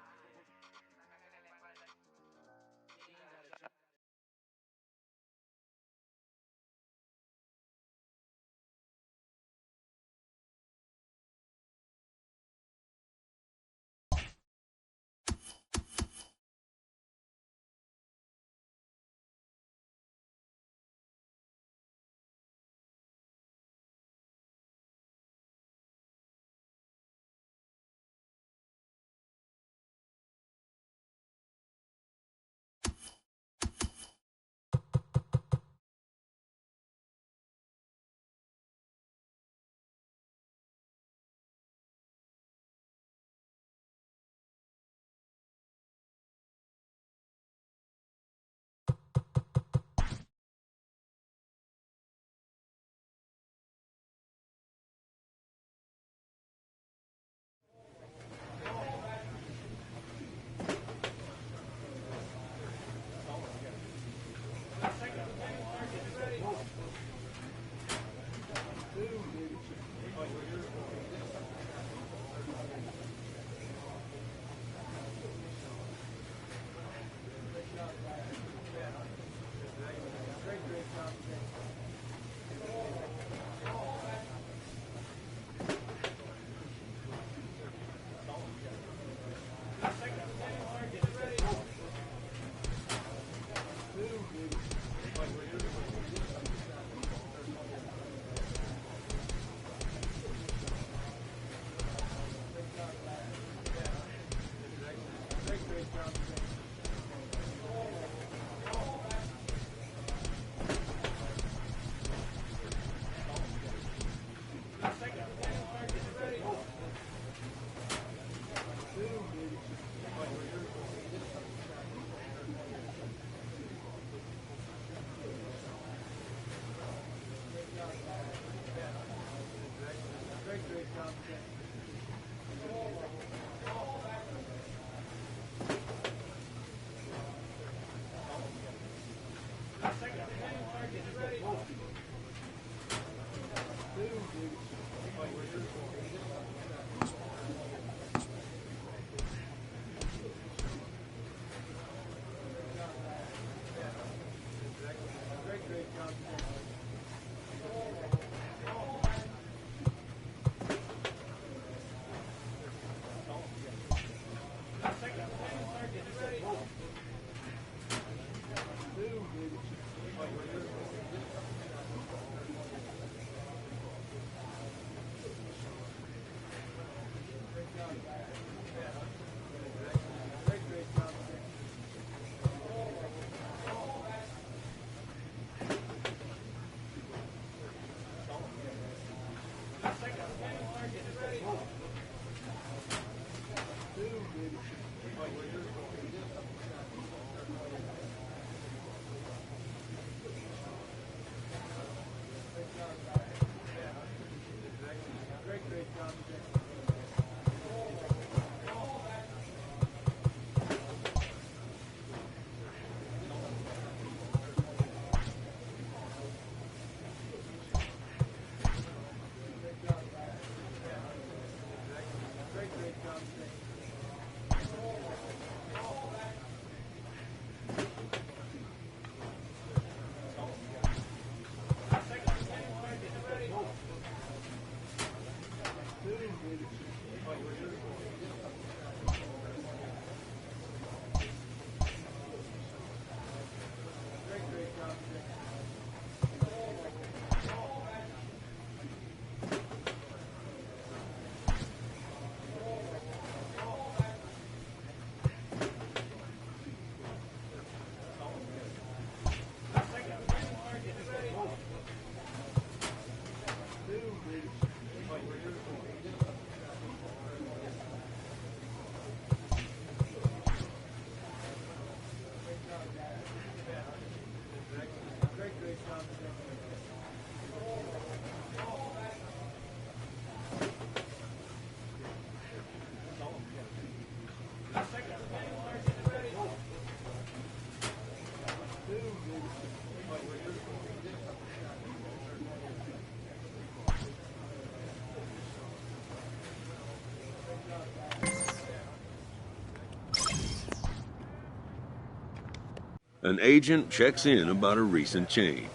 An agent checks in about a recent change.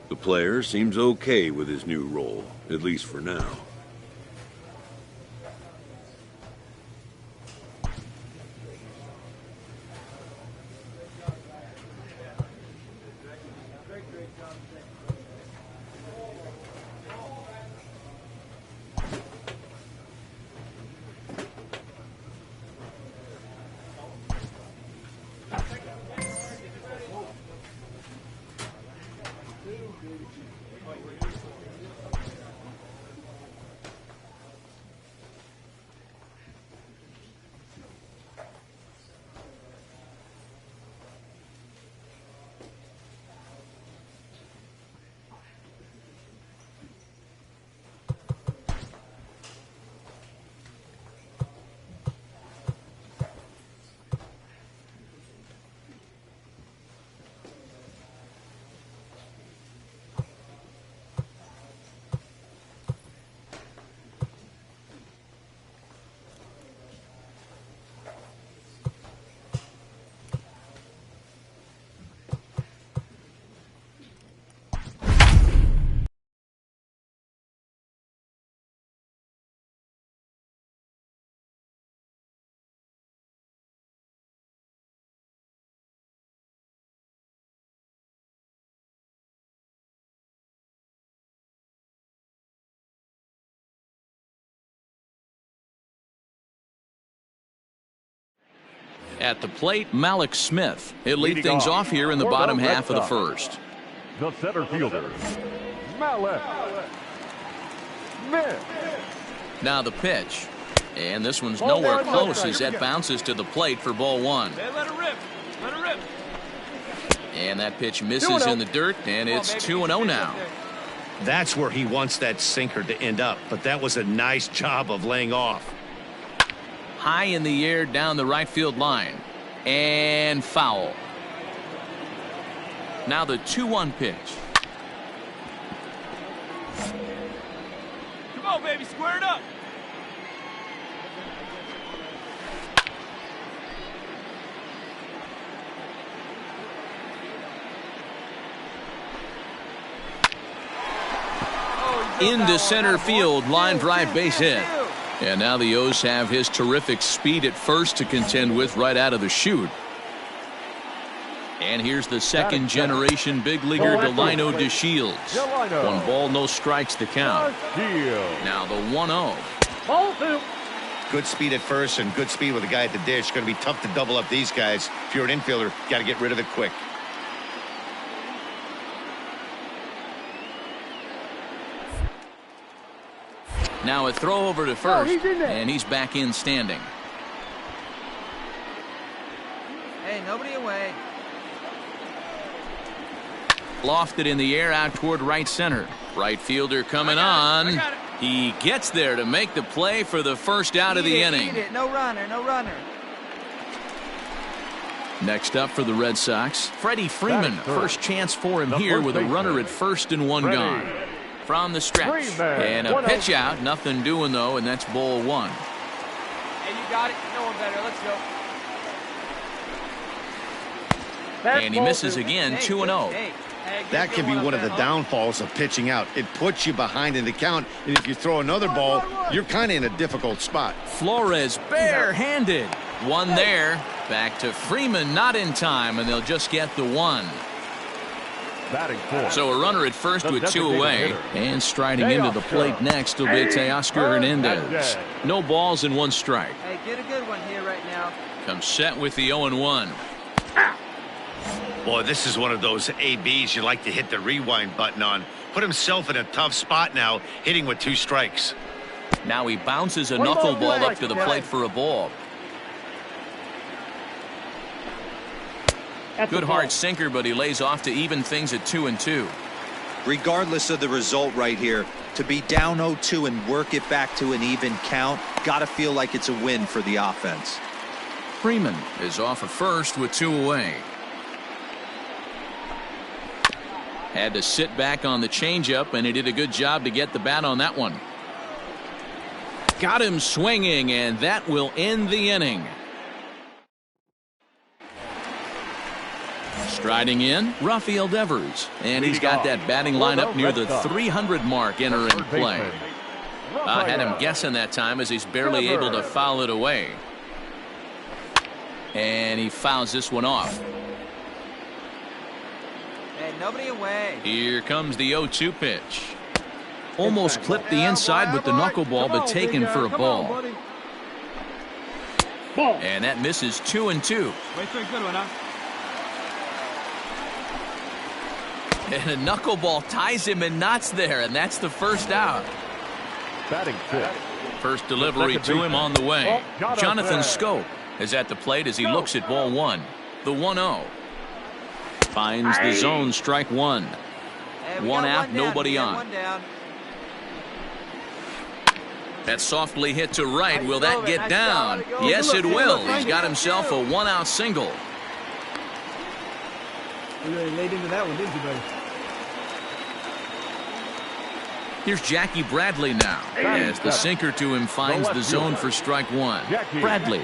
The player seems okay with his new role, at least for now. At the plate, Malik Smith. He'll lead things off here in the bottom half of the first. The center fielder, Malik Smith. Now the pitch. And this one's nowhere close as that bounces to the plate for ball one. Let it rip. Let it rip. And that pitch misses in the dirt, and it's 2-0 now. That's where he wants that sinker to end up, but that was a nice job of laying off. High in the air down the right field line. And foul. Now the 2-1 pitch. Come on, baby, square it up. Into center field, line drive base hit. And now the O's have his terrific speed at first to contend with right out of the chute. And here's the second generation big leaguer, Delino DeShields. 1 ball, no strikes to count. Now the 1-0. Good speed at first and good speed with the guy at the dish. Going to be tough to double up these guys. If you're an infielder, got to get rid of it quick. Now a throw over to first, and he's back in standing. Hey, nobody away. Lofted in the air out toward right center. Right fielder coming on. He gets there to make the play for the first out of the inning. No runner, no runner. Next up for the Red Sox, Freddie Freeman. First chance for him here with a runner at first and one gone. From the stretch. And a pitch out. Nothing doing, though, and that's ball one. Hey, you got it. No one better. Let's go. And he misses again, 2-0. That can be one of the downfalls of pitching out. It puts you behind in the count, and if you throw another ball, you're kind of in a difficult spot. Flores barehanded. One there. Back to Freeman, not in time, and they'll just get the one. So a runner at first with 2 away. And striding into the plate next will be Teoscar Hernandez. No balls and 1 strike. Hey, get a good one here right now. Comes set with the 0-1. Boy, this is one of those ABs you like to hit the rewind button on. Put himself in a tough spot now, hitting with 2 strikes. Now he bounces a knuckleball up to the plate for a ball. Good hard sinker, but he lays off to even things at 2-2. Regardless of the result right here, to be down 0-2 and work it back to an even count, got to feel like it's a win for the offense. Freeman is off at first with 2 away. Had to sit back on the changeup, and he did a good job to get the bat on that one. Got him swinging, and that will end the inning. Striding in, Rafael Devers, and he's got that batting lineup near the 300 mark entering play. I had him guessing that time as he's barely able to foul it away. And he fouls this one off. Hey, nobody away. Here comes the 0-2 pitch. Almost clipped the inside with the knuckleball, but taken for a ball. And that misses 2-2. Wait for a good one, huh? And a knuckleball ties him in knots there, and that's the first out. Batting 6. First delivery to him on the way. Jonathan Scope is at the plate as he looks at ball 1. The 1-0. Finds the zone, strike 1. One out, nobody on. That softly hit to right. Will that get down? Yes, it will. He's got himself a 1-out single. You really laid into that one, didn't you, buddy? Here's Jackie Bradley now, as the sinker to him finds the zone for strike 1. Bradley,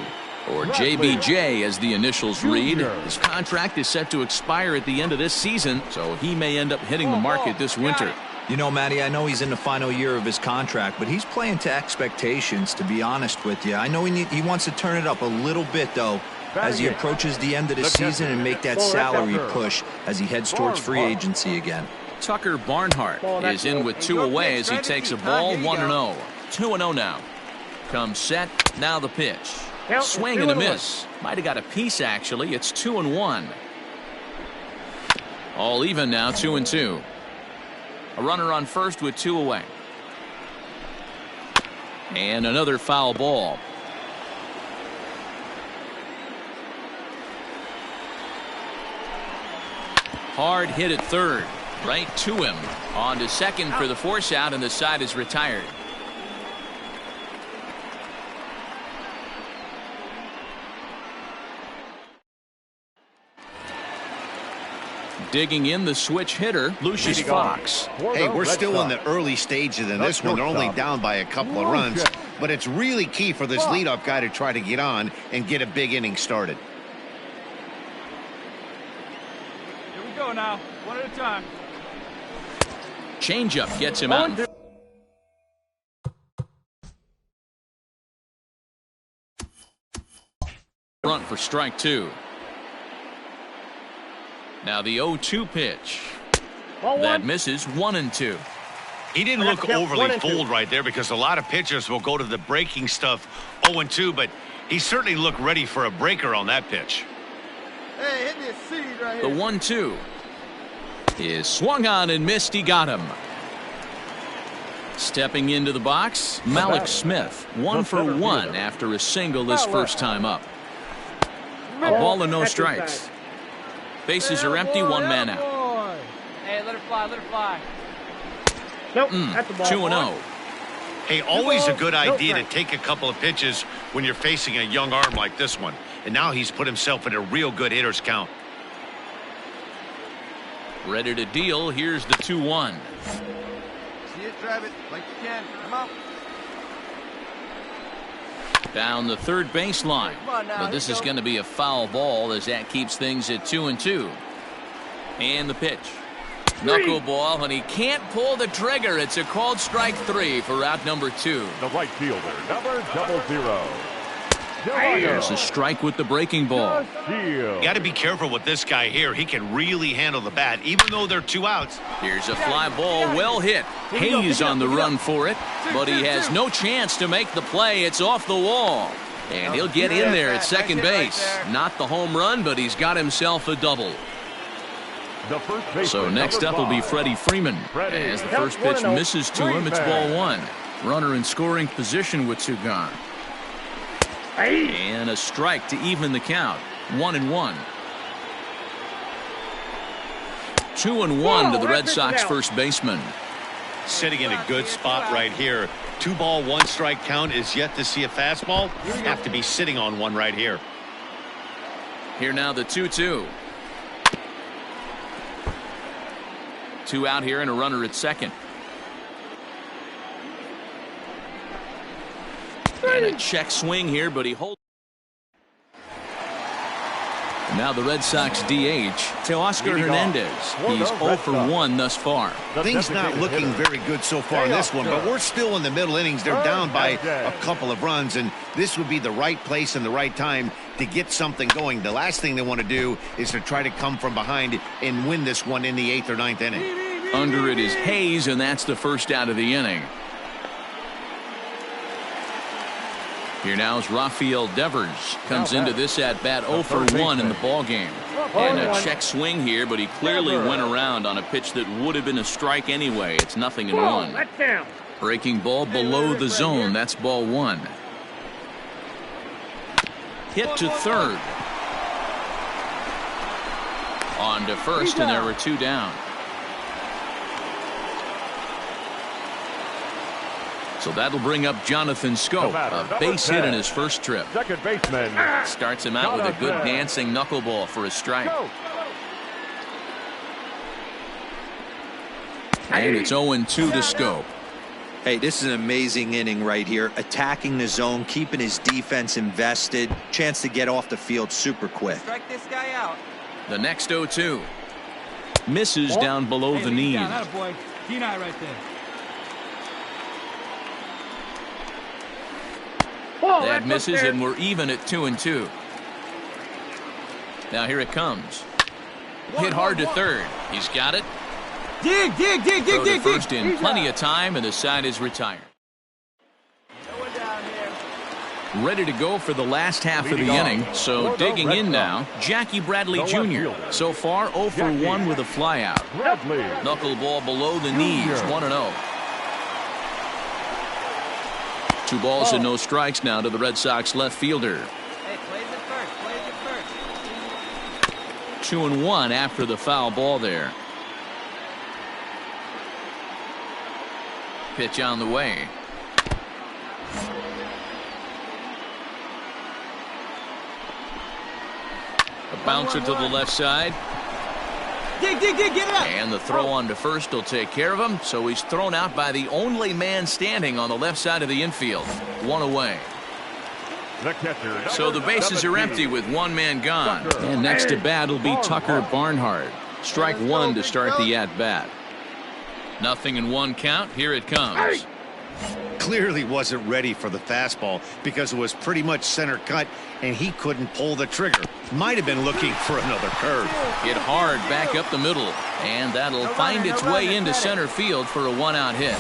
or JBJ as the initials read. His contract is set to expire at the end of this season, so he may end up hitting the market this winter. You know, Matty, I know he's in the final year of his contract, but he's playing to expectations, to be honest with you. I know he wants to turn it up a little bit, though, as he approaches the end of the season and make that salary push as he heads towards free agency again. Tucker Barnhart is in with 2 away as he takes a ball 1-0. 2-0 now. Comes set. Now the pitch. Swing and a miss. Might have got a piece, actually. It's 2-1. All even now, 2-2. A runner on first with 2 away. And another foul ball. Hard hit at third. Right to him. On to second for the force out, and the side is retired. Digging in the switch hitter, Lucius Fox. Hey, we're still in the early stages in this one. They're only down by a couple of runs, but it's really key for this leadoff guy to try to get on and get a big inning started. Here we go now. One at a time. Changeup gets him out. Front for strike 2. Now the 0-2 pitch. That misses 1-2. He didn't look overly fooled right there because a lot of pitchers will go to the breaking stuff 0-2, but he certainly looked ready for a breaker on that pitch. Hey, hit me a seed right The here. 1-2 is swung on and missed. He got him. Stepping into the box, Malik Smith, 1 for 1 after a single his first time up. A ball and no strikes. Bases are empty, 1 man out. Hey, let her fly, let her fly. Nope, that's the ball. 2-0. Hey, always a good idea to take a couple of pitches when you're facing a young arm like this one. And now he's put himself in a real good hitter's count. Ready to deal. Here's the 2-1. See it, drive it like you can. Come on. Down the third baseline. But this is going to be a foul ball as that keeps things at 2-2. And the pitch. Knuckleball, and he can't pull the trigger. It's a called strike 3 for out number 2. The right fielder, number 00. There's a strike with the breaking ball. You got to be careful with this guy here. He can really handle the bat, even though they're 2 outs. Here's a fly ball, well hit. Hayes on the run for it, but he has no chance to make the play. It's off the wall. And he'll get in there at second base. Not the home run, but he's got himself a double. So next up will be Freddie Freeman. As the first pitch misses to him, it's ball one. Runner in scoring position with two gone. And a strike to even the count. 1-1. 2-1 to the Red Sox first baseman. Sitting in a good spot right here. 2-ball, 1-strike count is yet to see a fastball. Have to be sitting on one right here. Here now the 2-2. 2 out here and a runner at second. And a check swing here, but he holds. And now the Red Sox DH, Teoscar Hernandez. He's 0 for 1 thus far. Things not looking very good so far in this one, but we're still in the middle innings. They're down by a couple of runs, and this would be the right place and the right time to get something going. The last thing they want to do is to try to come from behind and win this one in the 8th or 9th inning. Under it is Hayes, and that's the first out of the inning. Here now is Rafael Devers. Comes into this at bat 0 for 1 in the ball game. And a check swing here, but he clearly went around on a pitch that would have been a strike anyway. It's 0-1. Breaking ball below the zone. That's ball one. Hit to third. On to first, and there were 2 down. So that'll bring up Jonathan Schoop, a base hit in his first trip. Second baseman starts him out with a good dancing knuckleball for a strike. And it's 0-2 to Schoop. Hey, this is an amazing inning right here. Attacking the zone, keeping his defense invested. Chance to get off the field super quick. Strike this guy out. The next 0-2. Misses down below the knee. Keen eye right there. That misses, and we're even at 2-2. Now here it comes. Hit hard to third. He's got it. Dig. Throw to first in plenty of time, and the side is retired. Ready to go for the last half of the inning. So digging in now, Jackie Bradley Jr. So far 0 for 1 with a flyout. Knuckleball below the knees. 1-0. 2 balls and no strikes now to the Red Sox left fielder. Hey, plays it first. 2-1 after the foul ball there. Pitch on the way. A bouncer to the left side. Dig, get it up. And the throw on to first will take care of him. So he's thrown out by the only man standing on the left side of the infield. 1 away. So the bases are empty with 1 man gone. And next to bat will be Tucker Barnhart. Strike 1 to start the at-bat. 0-1 count. Here it comes. Clearly wasn't ready for the fastball because it was pretty much center cut and he couldn't pull the trigger. Might have been looking for another curve. Hit hard back up the middle, and that'll find its way into center field for a 1-out hit.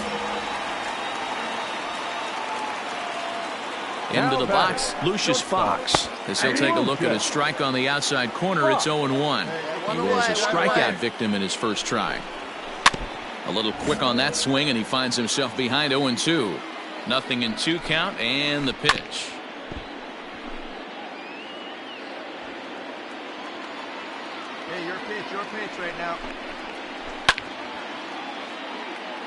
Into the box, Lucius Fox, as he'll take a look at a strike on the outside corner. It's 0-1. He was a strikeout victim in his first try. A little quick on that swing, and he finds himself behind 0-2. 0-2 count, and the pitch. Hey, your pitch right now.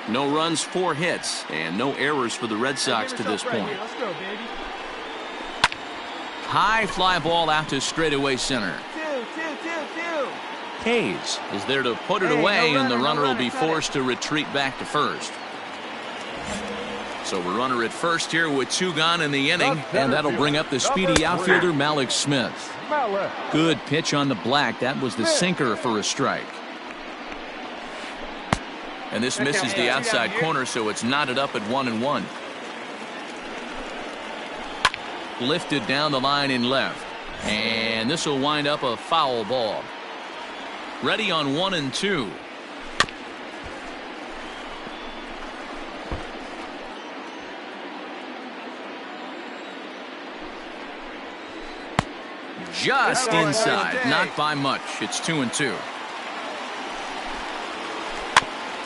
No runs, 4 hits, and no errors for the Red Sox to this point. Let's go, baby. High fly ball out to straightaway center. Two. Hayes is there to put it away, and the runner will be forced to retreat back to first. So a runner at first here with 2 gone in the inning, and that'll bring up the speedy outfielder Malik Smith. Good pitch on the black. That was the sinker for a strike. And this misses the outside corner, so it's knotted up at 1-1. Lifted down the line in left, and this will wind up a foul ball. Ready on 1-2. Just inside, not by much. It's 2-2.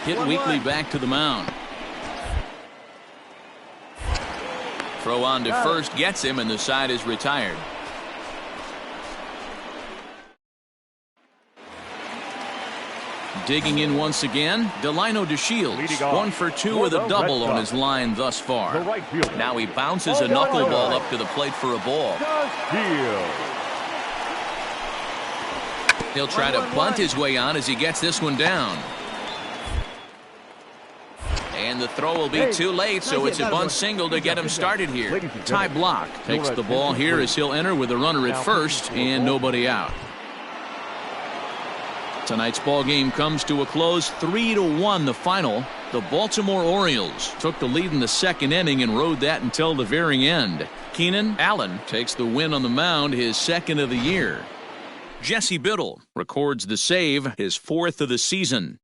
Hit weakly back to the mound. Throw on to first gets him, and the side is retired. Digging in once again, Delino DeShields. 1 for 2 with a double on his line thus far. Now he bounces a knuckleball up to the plate for a ball. He'll try to bunt his way on as he gets this one down. And the throw will be too late, so it's a bunt single to get him started here. Ty Block takes the ball here as he'll enter with a runner at first and nobody out. Tonight's ball game comes to a close, 3-1 the final. The Baltimore Orioles took the lead in the second inning and rode that until the very end. Keenan Allen takes the win on the mound, his second of the year. Jesse Biddle records the save, his 4th of the season.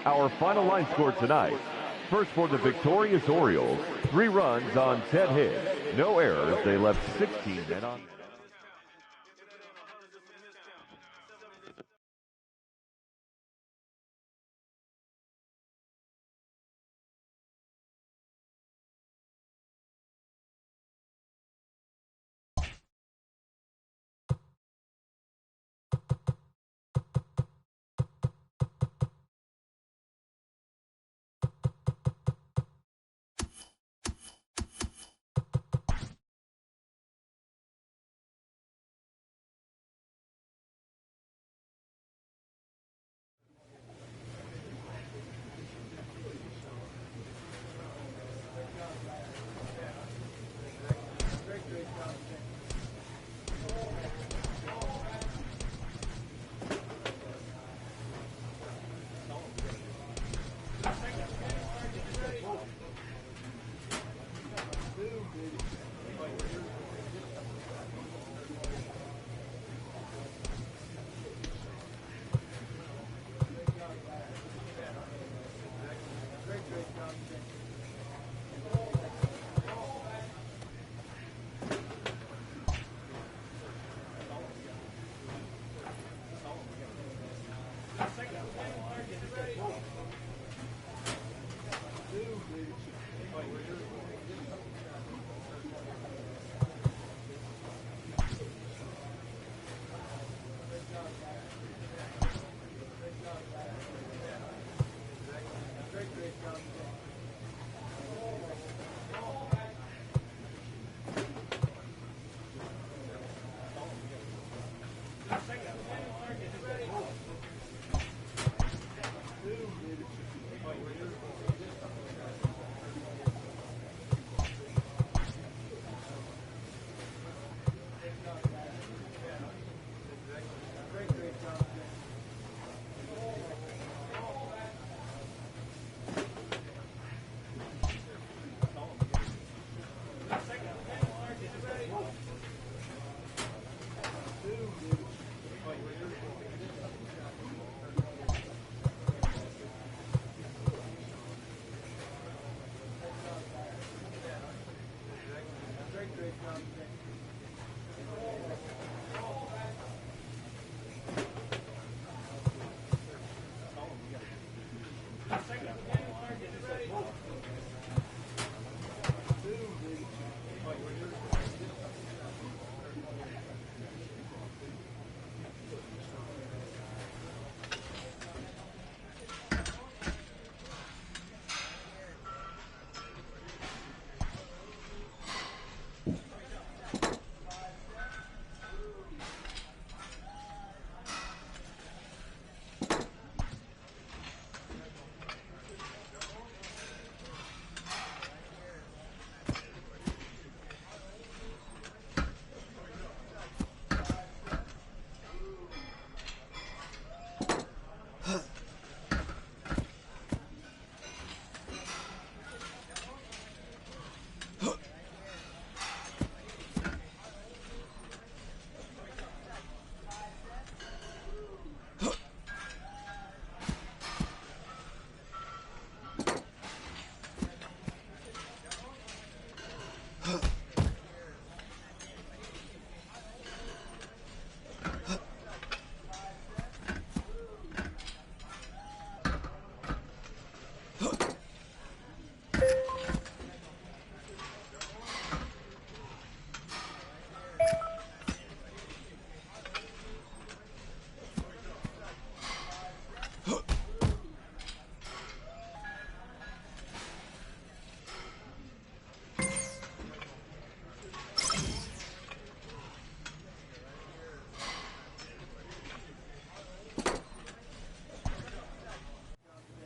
Our final line score tonight. First for the victorious Orioles, 3 runs on 10 hits. No errors. They left 16 men on.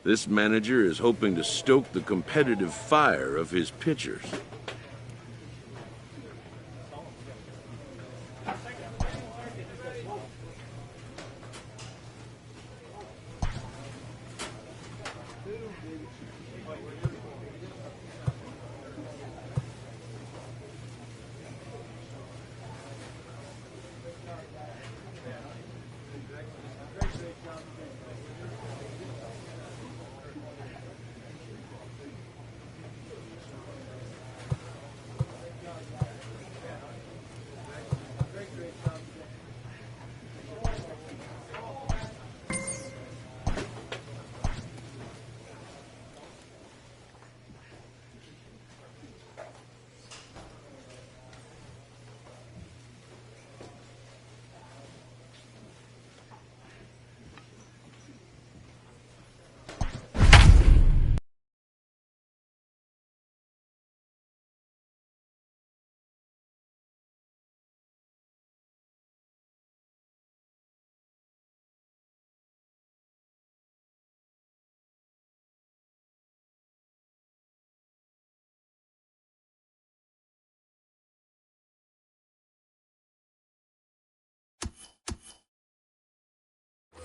This manager is hoping to stoke the competitive fire of his pitchers.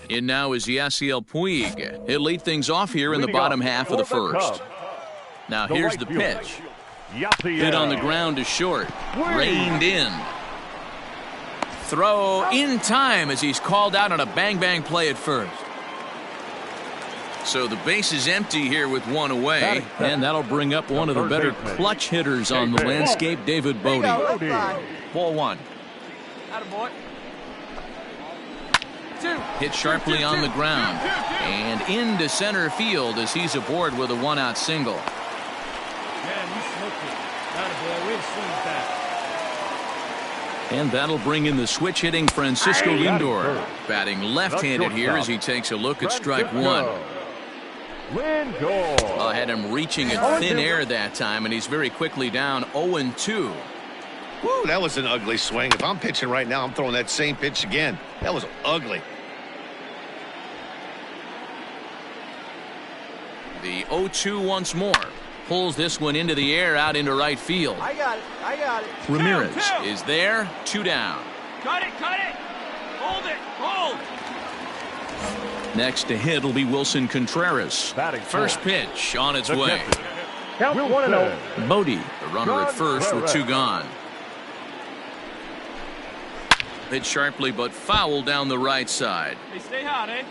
In now is Yasiel Puig. He'll lead things off here in the bottom half of the first. Now here's the pitch. Hit on the ground to short. Reined in. Throw in time as he's called out on a bang-bang play at first. So the base is empty here with one away, and that'll bring up one of the better clutch hitters on the landscape, David Bodie. Ball one. Hit sharply on the ground and into center field as he's aboard with a one-out single. And that'll bring in the switch-hitting Francisco Lindor, batting left-handed here as he takes a look at strike one. I had him reaching in thin air that time, and he's very quickly down 0-2. Woo, that was an ugly swing. If I'm pitching right now, I'm throwing that same pitch again. That was ugly. The 0-2 once more. Pulls this one into the air out into right field. I got it. Ramirez is there. 2 down. Cut it. Hold it. Hold. Next to hit will be Wilson Contreras. First pitch on its way. Count 1-0. Bodie, the runner at first with 2 gone. Hit sharply but foul down the right side. Hey, stay hot, eh?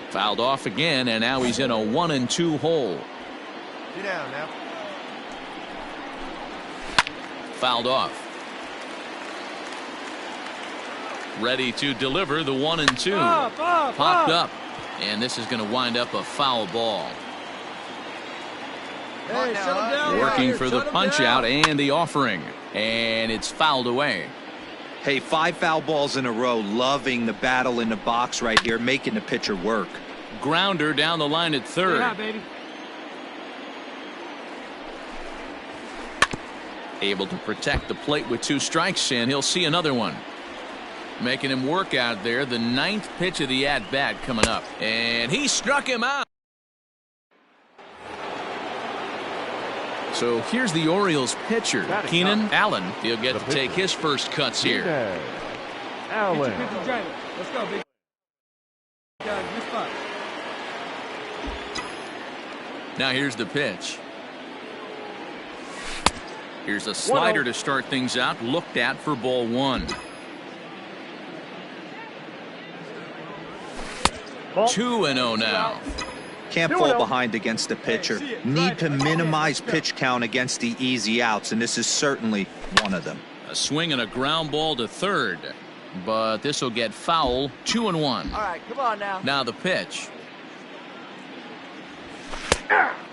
Fouled off again, and now he's in a 1-2 hole. Get down now. Fouled off. Ready to deliver the 1-2. Popped up. And this is going to wind up a foul ball. Hey, shut him down. Working for the punch out and the offering. And it's fouled away. Hey, 5 foul balls in a row. Loving the battle in the box right here, making the pitcher work. Grounder down the line at third. Yeah, baby. Able to protect the plate with 2 strikes, and he'll see another one. Making him work out there. The 9th pitch of the at-bat coming up. And he struck him out. So here's the Orioles pitcher, Keenan Allen. He'll get to take his first cuts here. Allen. Let's go, big guy. Good spot. Now here's the pitch. Here's a slider to start things out. Looked at for ball 1. 2-0 now. Can't fall behind against the pitcher. Need to minimize pitch count against the easy outs, and this is certainly one of them. A swing and a ground ball to third, but this will get foul. 2-1. All right, come on now. Now the pitch.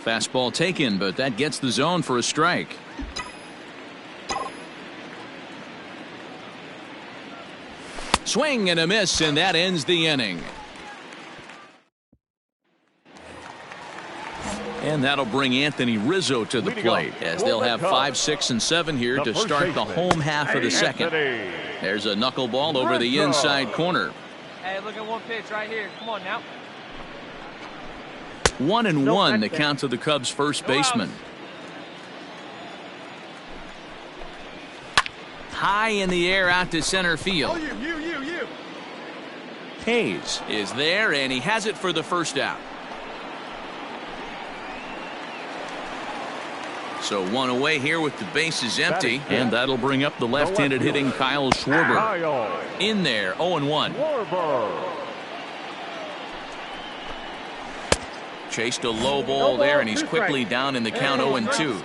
Fastball taken, but that gets the zone for a strike. Swing and a miss, and that ends the inning. And that'll bring Anthony Rizzo to the plate as they'll have 5, 6, and 7 here to start the home half of the second. There's a knuckleball over the inside corner. Hey, look at one pitch right here. Come on now. 1-1 the count to the Cubs first baseman. High in the air out to center field. You. Hayes is there, and he has it for the first out. So one away here with the bases empty, and that'll bring up the left-handed hitting Kyle Schwarber. In there, 0-1. Chased a low ball there, and he's quickly down in the count 0-2.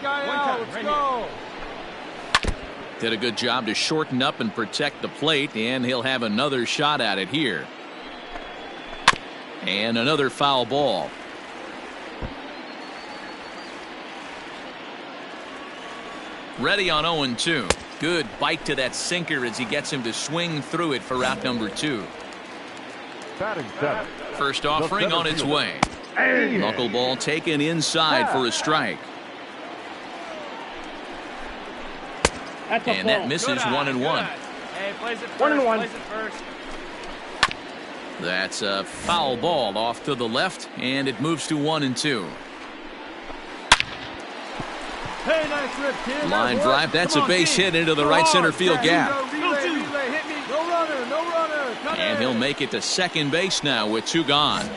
Did a good job to shorten up and protect the plate, and he'll have another shot at it here. And another foul ball. Ready on 0-2. Good bite to that sinker as he gets him to swing through it for out number 2. First offering on its way. Knuckleball taken inside for a strike. And that misses 1-1. Hey, plays it first. 1-1. Plays it first. That's a foul ball off to the left, and it moves to 1-2. Hey, nice rip, kid. Line drive. That's a base hit into the right center field gap. Relay, hit me. No runner. And he'll make it to second base now with 2 gone.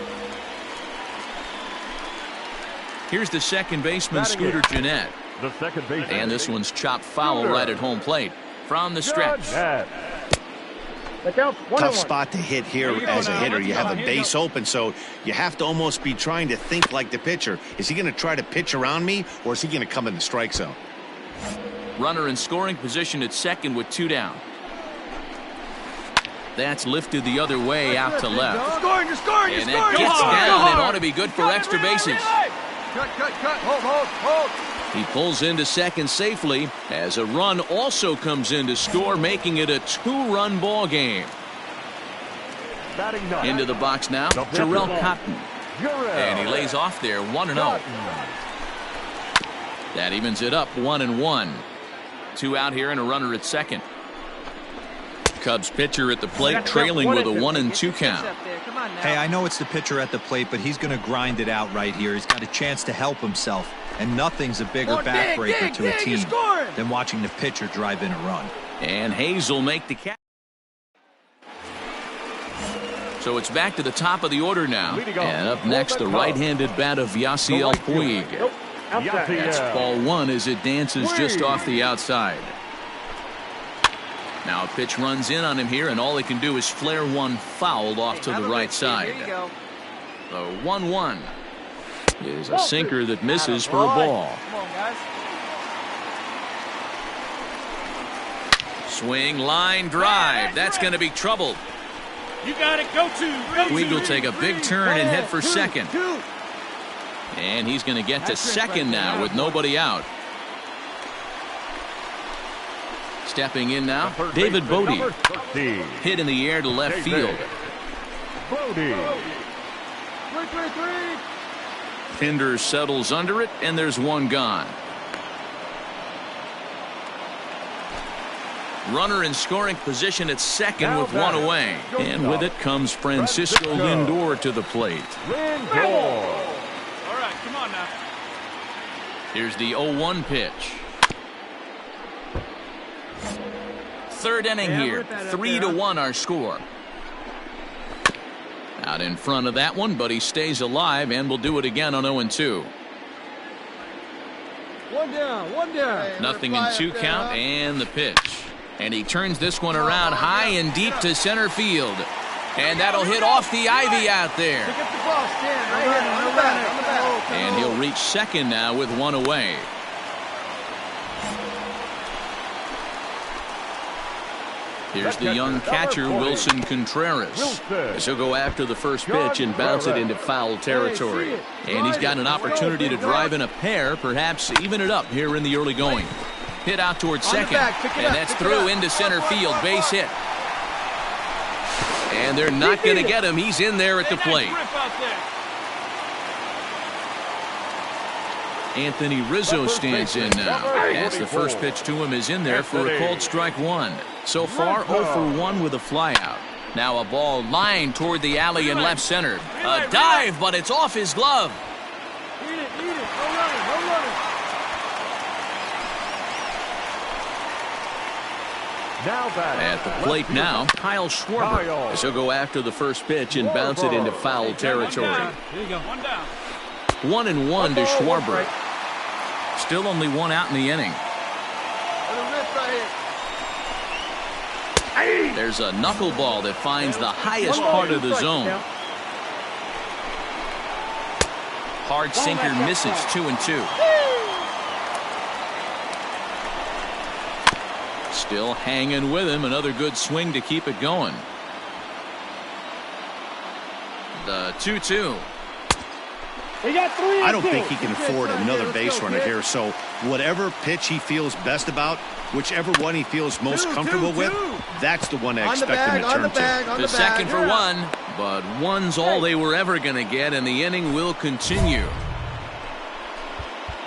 Here's the second baseman, Scooter Gennett. The second baseman. And this one's chopped foul right at home plate. From the stretch. Tough spot to hit here as a hitter. You have a base open, so you have to almost be trying to think like the pitcher. Is he going to try to pitch around me, or is he going to come in the strike zone? Runner in scoring position at second with 2 down. That's lifted the other way out to left. And that gets down and ought to be good for extra bases. Cut. Hold. He pulls into second safely as a run also comes in to score, making it a 2-run ball game. Into the box now, Jarrell Cotton. And he lays off there, 1-0. That evens it up, 1-1. 2 out here and a runner at second. Cubs pitcher at the plate, trailing with a 1-2 count. Hey, I know it's the pitcher at the plate, but he's going to grind it out right here. He's got a chance to help himself, and nothing's a bigger backbreaker to a team than watching the pitcher drive in a run. And Hayes will make the catch. So it's back to the top of the order now. And up next, the right-handed bat of Yasiel Puig. That's ball 1 as it dances just off the outside. Now a pitch runs in on him here, and all he can do is flare one foul off to the right side. The 1-1 is a sinker that misses for a ball. Come on, guys. Swing, line drive. That's going to be trouble. You got it. Go to. Puig will take a big turn and head for second. And he's going to get to second now with nobody out. Stepping in now, David Bodie. Hit in the air to left field. Pinder settles under it, and there's 1 gone. Runner in scoring position at second with 1 away. And with it comes Francisco Lindor to the plate. All right, come on now. Here's the 0-1 pitch. Third inning here, 3-1 our score. Out in front of that one, but he stays alive and will do it again on 0-2. 1 down. Nothing in 2 count, and the pitch. And he turns this one around high and deep to center field. And that'll hit off the ivy out there. And he'll reach second now with 1 away. Here's the young catcher, Wilson Contreras, as he'll go after the first pitch and bounce it into foul territory. And he's got an opportunity to drive in a pair, perhaps even it up here in the early going. Hit out towards second, and that's through into center field, base hit. And they're not going to get him. He's in there at the plate. Anthony Rizzo stands in now. That's the first pitch to him is in there for a called strike 1. So far 0 for 1 with a flyout. Now a ball lined toward the alley in left center. A dive, but it's off his glove. Eat it. No running, no running. Now back at the plate now, Kyle Schwarber, as he'll go after the first pitch and bounce it into foul territory. Here you go. 1 down. 1-1 to Schwarber. Still only 1 out in the inning. There's a knuckleball that finds the highest part of the zone. Hard sinker misses. 2-2. Still hanging with him. Another good swing to keep it going. The 2-2. I don't think he can afford another base runner here, so whatever pitch he feels best about, whichever one he feels most comfortable with, that's the one I expect him to turn to. The second for 1, but 1's all they were ever going to get, and the inning will continue.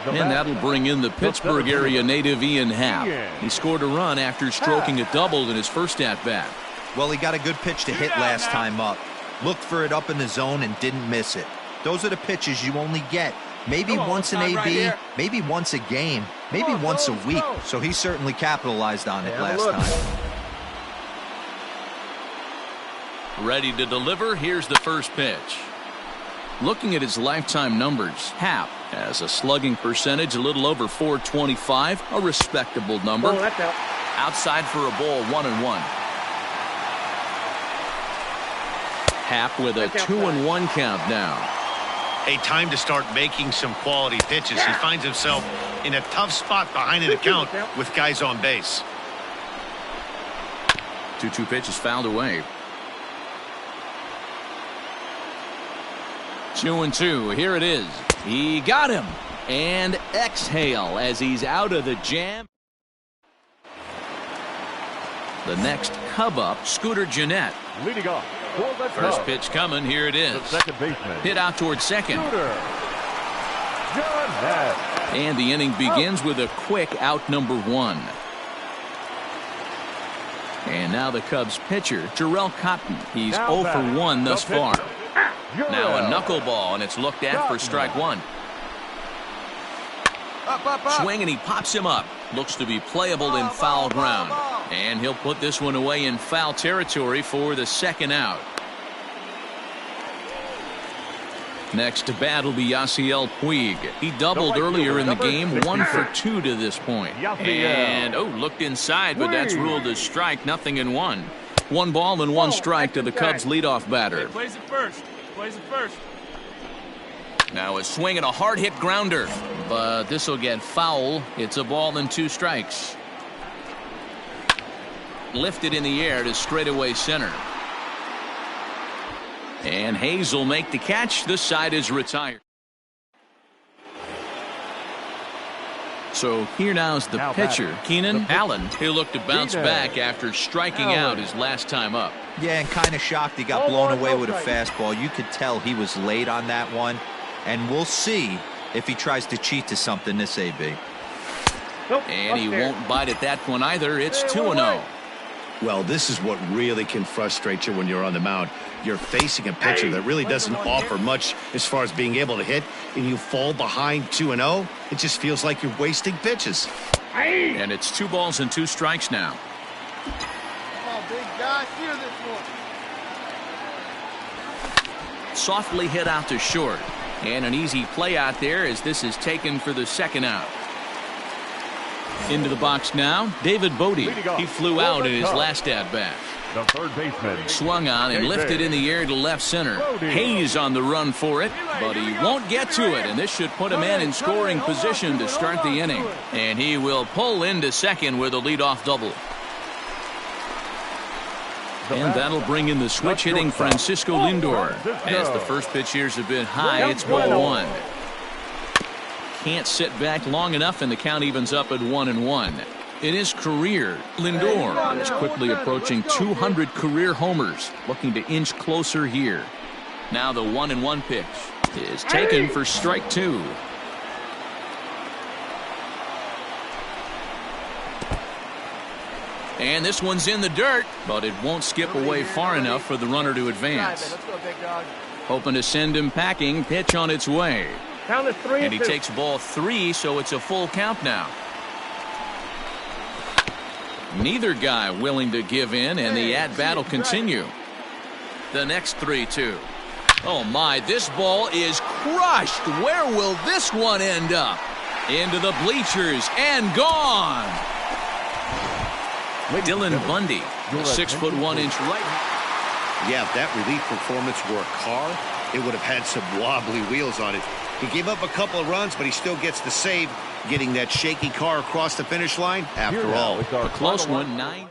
And that'll bring in the Pittsburgh area native Ian Happ. He scored a run after stroking a double in his first at-bat. Well, he got a good pitch to hit last time up. Looked for it up in the zone and didn't miss it. Those are the pitches you only get. Maybe once an AB, maybe once a game, maybe once a week. So he certainly capitalized on it last time. Ready to deliver. Here's the first pitch. Looking at his lifetime numbers, Happ has a slugging percentage a little over .425, a respectable number. Outside for a ball, 1-1. Happ with a 2-1 count now. A time to start making some quality pitches. He finds himself in a tough spot behind an account with guys on base. 2-2 pitch is fouled away. 2-2. Here it is. He got him. And exhale as he's out of the jam. The next Cub up, Scooter Gennett. Leading off. First pitch coming. Here it is. The second baseman. Hit out towards second. Gennett. And the inning begins with a quick out number 1. And now the Cubs pitcher, Jarrell Cotton. He's 0 for 1 thus far. Now a knuckleball, and it's looked at for strike 1. Swing, and he pops him up. Looks to be playable in foul ground. And he'll put this one away in foul territory for the second out. Next to bat will be Yasiel Puig. He doubled earlier in the game, 1 for 2 to this point. And, looked inside, but that's ruled as strike, 0-1. 1 ball and 1 strike to the Cubs leadoff batter. Plays it first. Now a swing and a hard hit grounder, but this will get foul. It's a ball and 2 strikes. Lifted in the air to straightaway center. And Hayes will make the catch. This side is retired. So here now is the pitcher, Keenan Allen. He'll look to bounce back after striking out his last time up. Yeah, and kind of shocked he got blown away with a fastball. You could tell he was late on that one. And we'll see if he tries to cheat to something this AB. And he won't bite at that one either. It's 2-0. Well, this is what really can frustrate you when you're on the mound. You're facing a pitcher that really doesn't offer much as far as being able to hit, and you fall behind 2-0. It just feels like you're wasting pitches. And it's 2 balls and 2 strikes now. Come on, big guy. Steer this one. Softly hit out to short. And an easy play out there as this is taken for the second out. Into the box now, David Bodie. He flew out in his last at-bat. The third baseman. Swung on and lifted in the air to left center. Hayes on the run for it, but he won't get to it, and this should put him in scoring position to start the inning. And he will pull into second with a leadoff double. And that'll bring in the switch-hitting Francisco Lindor. As the first pitch here's a bit high, it's ball 1. Can't sit back long enough, and the count evens up at 1-1. In his career, Lindor is quickly approaching 200 career homers, looking to inch closer here. Now the 1-1 pitch is taken for strike 2. And this one's in the dirt, but it won't skip away far enough for the runner to advance. Let's go, big dog. Hoping to send him packing. Pitch on its way. Count is 3 And he 2. takes ball 3, so it's a full count now. Neither guy willing to give in, and the at-bat will continue. The next 3-2. Oh, my, this ball is crushed. Where will this one end up? Into the bleachers and gone. Dylan Bundy, 6'1" right. Yeah, if that relief performance were a car, it would have had some wobbly wheels on it. He gave up a couple of runs, but he still gets the save, getting that shaky car across the finish line. After all, A close one, 9.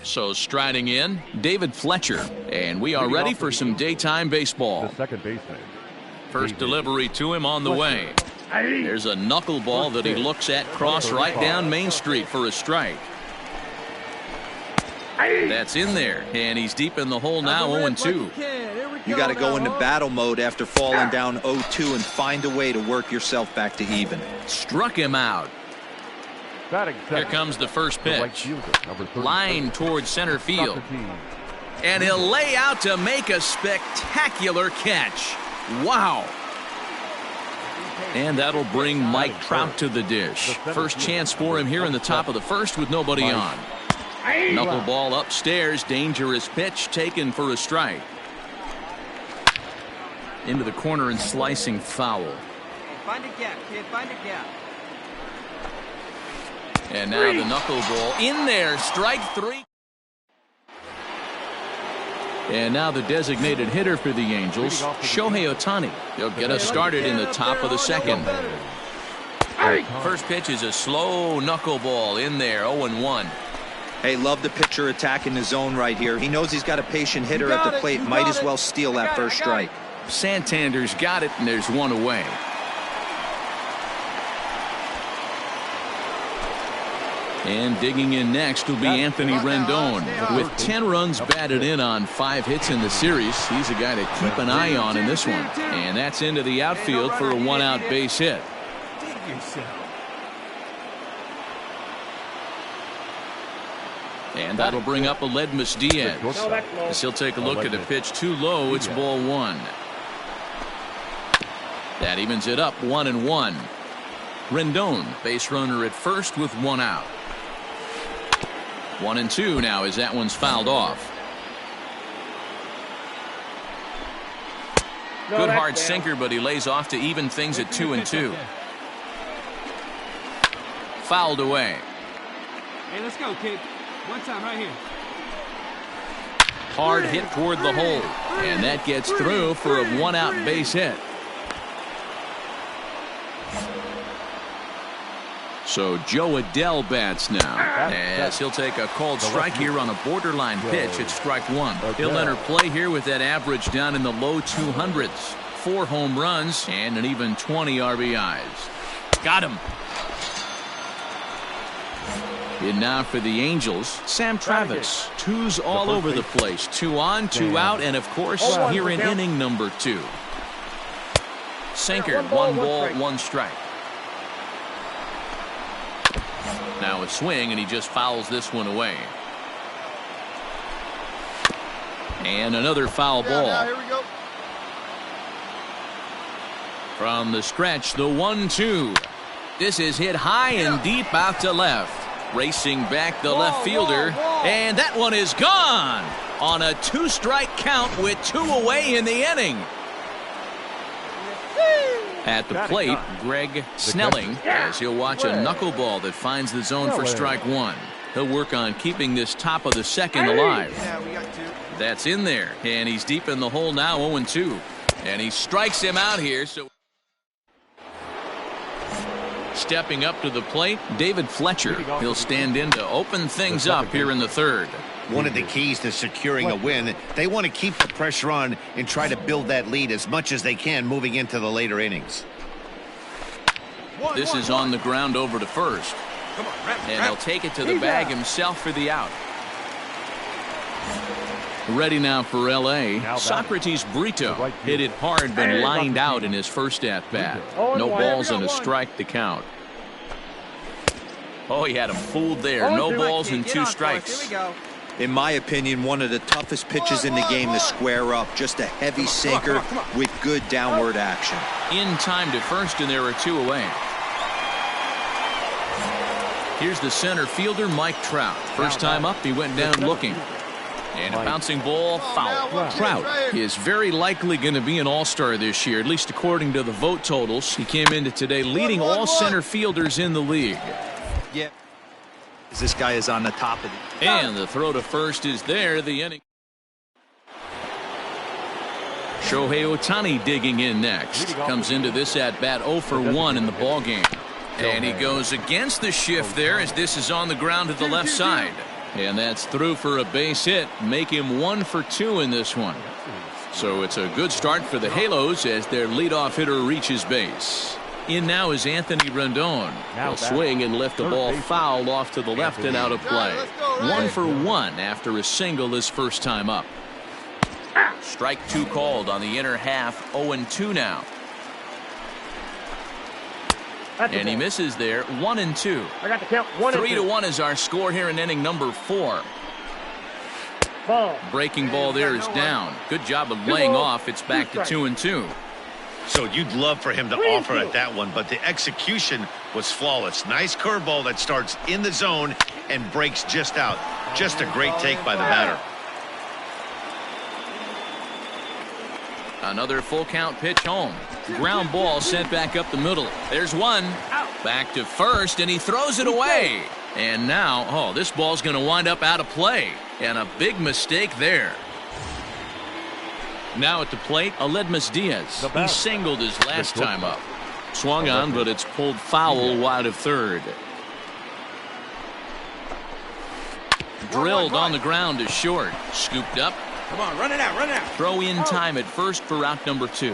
So striding in, David Fletcher, and we are ready for some daytime baseball. The second baseman. First delivery to him on the way. There's a knuckleball that he looks at cross right down Main Street for a strike. That's in there, and he's deep in the hole now, 0-2. You got to go into battle mode after falling down 0-2 and find a way to work yourself back to even. Struck him out. Here comes the first pitch. Line towards center field. And he'll lay out to make a spectacular catch. Wow. And that'll bring Mike Trout to the dish. First chance for him here in the top of the first with nobody on. Knuckleball upstairs. Dangerous pitch taken for a strike. Into the corner and slicing foul. Find a gap, kid. Find a gap. And now the knuckleball in there. Strike 3. And now the designated hitter for the Angels, Shohei Ohtani. He'll get us started in the top of the second. First pitch is a slow knuckleball in there, 0-1. Hey, love the pitcher attacking the zone right here. He knows he's got a patient hitter at the plate. Might as well steal that first strike. Santander's got it, and there's one away. And digging in next will be Anthony Rendon. With 10 runs batted in on 5 hits in the series, he's a guy to keep an eye on in this one. And that's into the outfield for a 1-out base hit. And that'll bring up Aledmus Diaz. As he'll take a look at a pitch too low, it's ball 1. That evens it up, 1-1. Rendon, base runner at first with 1 out. 1-2 now as that one's fouled off. Good hard sinker, but he lays off to even things at 2-2. Fouled away. Hey, let's go, kid. One time right here. Hard hit toward the hole. And that gets through for a one-out base hit. So Joe Adell bats now, as he'll take a called strike here on a borderline pitch at strike one. He'll enter play here with that average down in the low 200s. 4 home runs and an even 20 RBIs. Got him. In now for the Angels, Sam Travis. 2s all over the place. 2 on, 2 out, and of course here in inning number 2. Sinker, 1 ball, 1 strike. Now a swing, and he just fouls this one away. And another foul ball. Now, here we go. From the stretch, the 1-2. This is hit high and deep out to left. Racing back the left fielder, and that one is gone on a 2-strike count with 2 away in the inning. At the plate, Greg Snelling, as he'll watch a knuckleball that finds the zone for strike one. He'll work on keeping this top of the second alive. That's in there, and he's deep in the hole now, 0-2. And he strikes him out here. So stepping up to the plate, David Fletcher. He'll stand in to open things up here in the third. One of the keys to securing a win, they want to keep the pressure on and try to build that lead as much as they can moving into the later innings. This is on the ground over to first. And he'll take it to the bag himself for the out. Ready now for L.A. Socrates Brito hit it hard, but lined out in his first at-bat. No balls and a strike to count. Oh, he had him fooled there. No balls and 2 strikes. In my opinion, one of the toughest pitches in the game to square up. Just a heavy sinker with good downward action. In time to first, and there are 2 away. Here's the center fielder, Mike Trout. First time up, he went down looking. And a bouncing ball, foul. Trout is very likely going to be an all-star this year, at least according to the vote totals. He came into today leading all center fielders in the league. Yeah. This guy is on the top of it. And the throw to first is there. The inning. Shohei Ohtani digging in next. Comes into this at-bat 0 for 1 in the ballgame. And he goes against the shift there as this is on the ground to the left side. And that's through for a base hit. Make him 1 for 2 in this one. So it's a good start for the Halos as their leadoff hitter reaches base. In now is Anthony Rendon. He'll swing and lift the ball foul off to the left and out of play. 1 for 1 after a single his first time up. Strike 2 called on the inner half. 0-2 now. And he misses there. 1-2. I got the count. 3-1 is our score here in inning number 4. Breaking ball there is down. Good job of laying off. It's back to 2-2. So you'd love for him to offer at that one, but the execution was flawless. Nice curveball that starts in the zone and breaks just out. Just a great take by the batter. Another full count pitch home. Ground ball sent back up the middle. There's one. Back to first, and he throws it away. And now, this ball's going to wind up out of play. And a big mistake there. Now at the plate, Aledmus Diaz. He singled his last time up. Swung on, but it's pulled foul wide of third. Drilled on the ground to short. Scooped up. Come on, run it out, run it out. Throw in time at first for out number 2.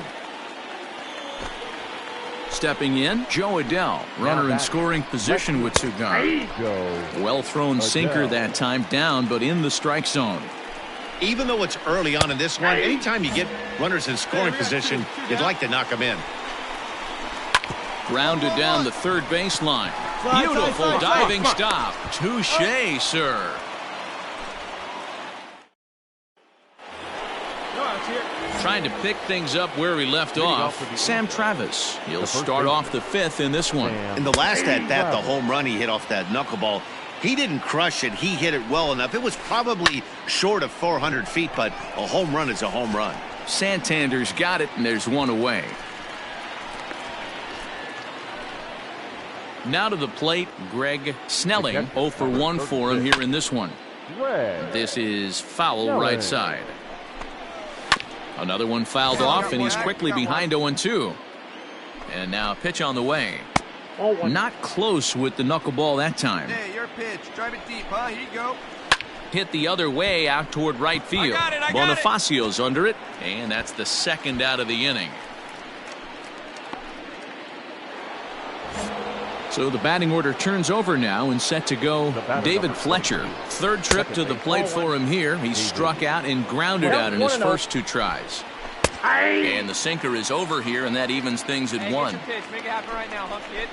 Stepping in, Joe Adell, runner in scoring position with 2 gone. Well thrown sinker that time down, but in the strike zone. Even though it's early on in this one, anytime you get runners in scoring position, you'd like to knock them in. Grounded down the third baseline. Beautiful diving stop. Touché, sir. Trying to pick things up where he left off. Sam Travis. He'll start off the 5th in this one. In the last at-bat, the home run he hit off that knuckleball, he didn't crush it. He hit it well enough. It was probably short of 400 feet, but a home run is a home run. Santander's got it, and there's one away. Now to the plate, Greg Snelling. 0 for 1 for him here in this one. This is foul right side. Another one fouled off, and he's quickly behind 0-2. And now a pitch on the way. Not close with the knuckleball that time. Hey, your pitch. Drive it deep, huh? Here you go. Hit the other way out toward right field. Bonifacio's under it, and that's the second out of the inning. So the batting order turns over now and set to go David Fletcher. Third trip to the plate for him here. He struck out and grounded out in his first 2 tries. And the sinker is over here, and that evens things at 1. Make it happen right now, huh, kid?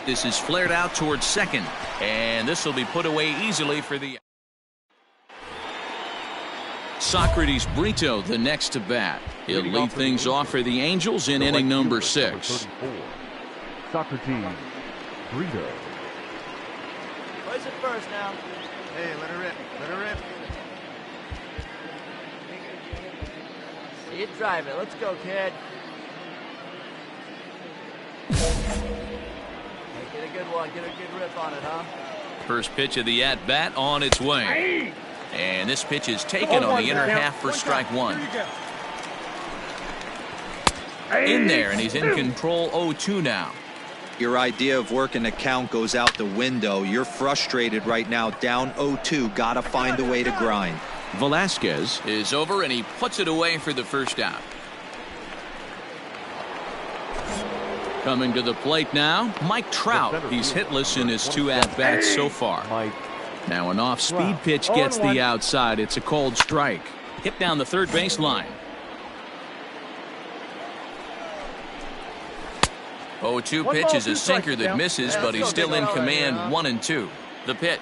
This is flared out towards second, and this will be put away easily for the Socrates Brito, the next to bat. He'll lead things off for the Angels in inning number 6. Socrates Brito. Place it first now. Hey, let her rip. Let her rip. See it, drive it. Let's go, kid. Get a good one. Get a good rip on it, huh? First pitch of the at-bat on its way. And this pitch is taken on the inner half for strike 1. In there, and he's in control 0-2 now. Your idea of working the count goes out the window. You're frustrated right now, down 0-2. Got to find a way to grind. Velasquez is over, and he puts it away for the first out. Coming to the plate now, Mike Trout. He's hitless in his 2 at-bats so far. Now an off-speed pitch gets the outside. It's a cold strike. Hit down the third baseline. 0-2 pitch is a sinker that misses, but he's still in command. 1-2. The pitch.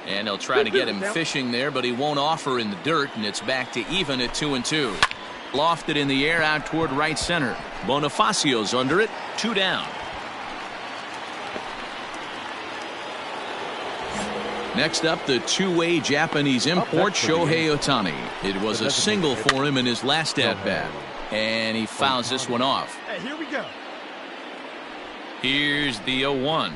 And he'll try to get him fishing there, but he won't offer in the dirt, and it's back to even at 2-2. Lofted in the air out toward right center. Bonifacio's under it. 2 down. Next up, the two-way Japanese import, Shohei Ohtani. It was a single for him in his last at-bat. And he fouls this one off. Hey, here we go. Here's the 0-1.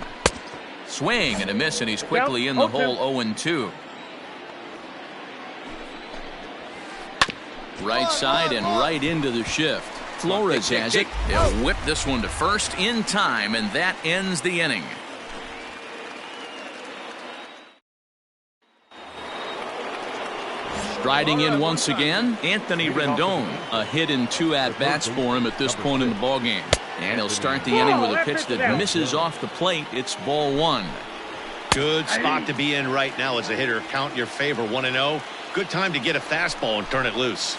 Swing and a miss, and he's quickly in the hole. 0-2. Right side and right into the shift. Flores has it. He'll whip this one to first in time, and that ends the inning. Striding in once again, Anthony Rendon. A hit in 2 at-bats for him at this point in the ballgame. And he'll start the inning with a pitch that misses off the plate. It's ball 1. Good spot to be in right now as a hitter. Count your favor, 1-0. Good time to get a fastball and turn it loose.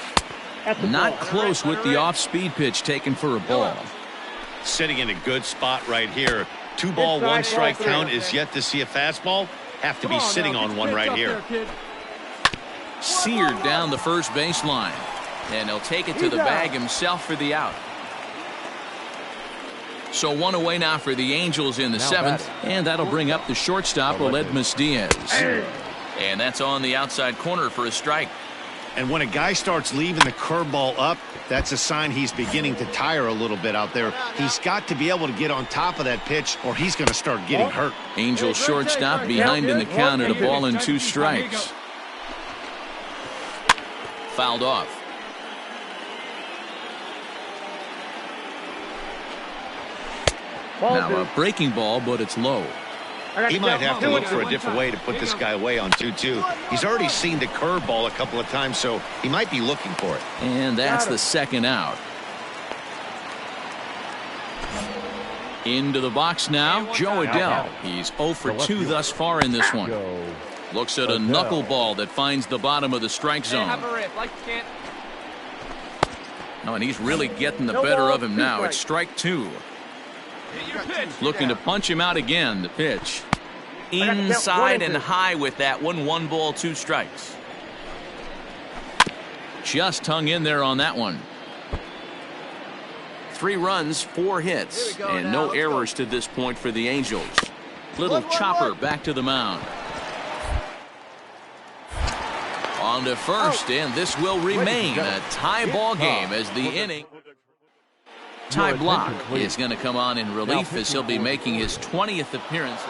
Not close with the off-speed pitch taken for a ball. Sitting in a good spot right here. 2-ball, 1-strike count is yet to see a fastball. Have to be sitting on one right here. Seared down the first baseline, and he'll take it to the bag himself for the out. So 1 away now for the Angels in the 7th, and that'll bring up the shortstop, Aledmus Diaz. And that's on the outside corner for a strike. And when a guy starts leaving the curveball up, that's a sign he's beginning to tire a little bit out there. He's got to be able to get on top of that pitch, or he's going to start getting hurt. Angels shortstop behind in the count at a ball and 2 strikes. Fouled off. Now a breaking ball, but it's low. He might have to look for a different way to put this guy away on 2-2. He's already seen the curveball a couple of times, so he might be looking for it. And that's the second out. Into the box now, Joe Adell. He's 0 for 2 thus far in this one. Looks at a knuckleball that finds the bottom of the strike zone. No, and he's really getting the better of him now. It's strike 2. Looking to punch him out again. The pitch. Inside and high with that one. 1 ball, 2 strikes. Just hung in there on that one. 3 runs, 4 hits, and no errors to this point for the Angels. Little chopper back to the mound. On to first, and this will remain a tie ball game as the inning. Ty Block is going to come on in relief as he'll be making his 20th appearance.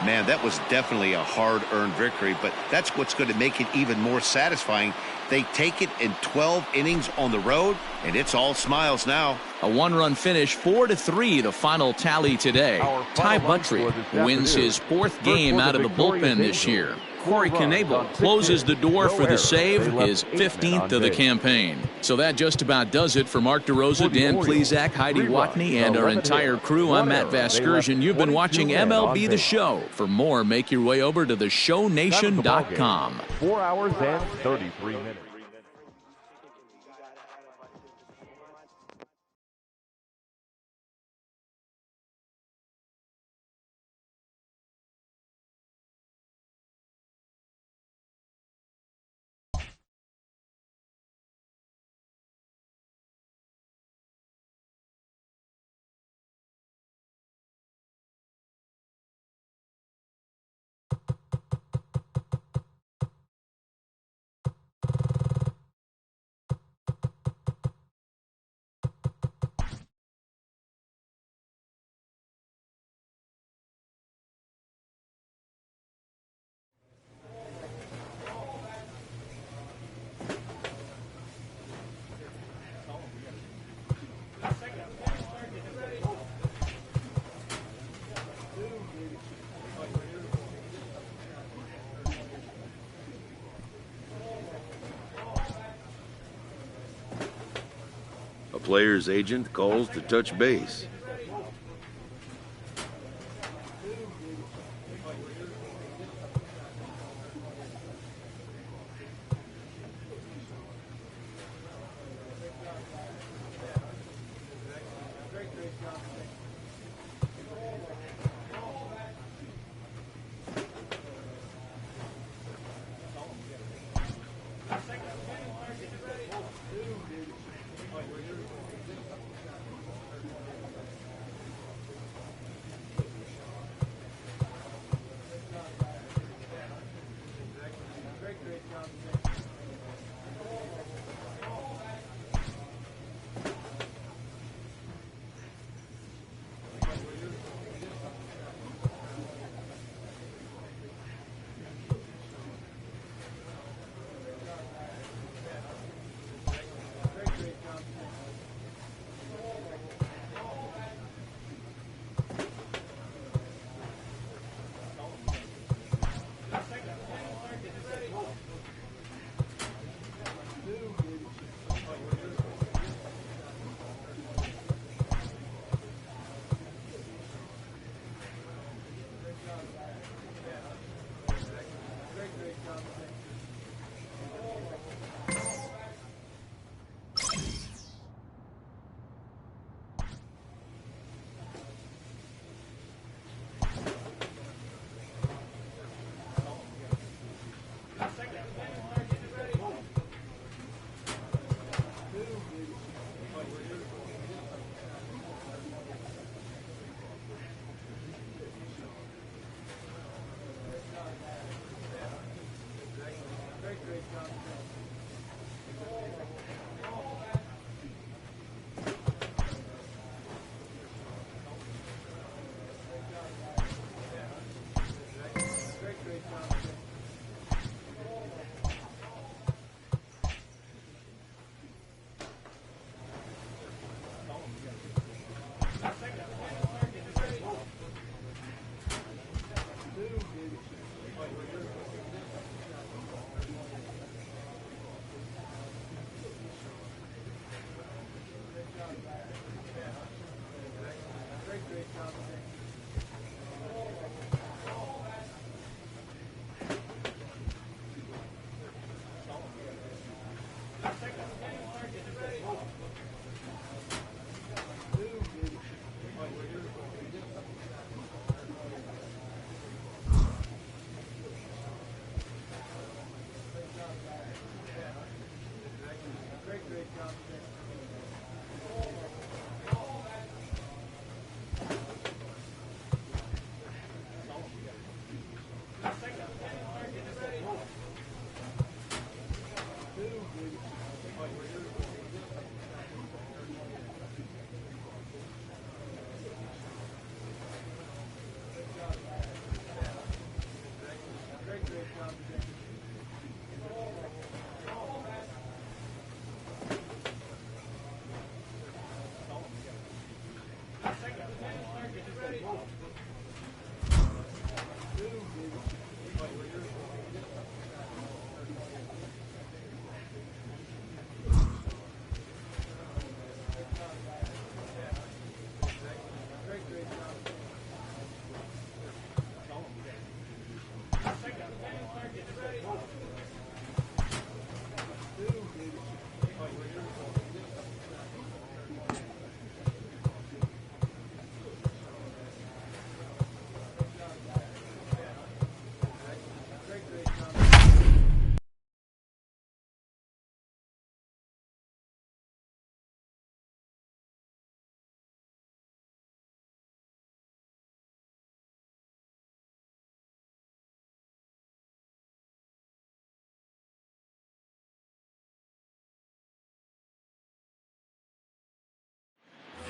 Man, that was definitely a hard-earned victory, but that's what's going to make it even more satisfying. They take it in 12 innings on the road, and it's all smiles now. A one-run finish, 4-3, the final tally today. Ty Buttrey wins his 4th game out of the bullpen this year. Corey Knebel closes the door for the save, his 15th of the campaign. So that just about does it for Mark DeRosa, Dan Plesac, Heidi Watney, and our entire crew. I'm Matt Vasgersian. You've been watching MLB The Show. For more, make your way over to theshownation.com. 4 hours and 33 minutes. A player's agent calls to touch base.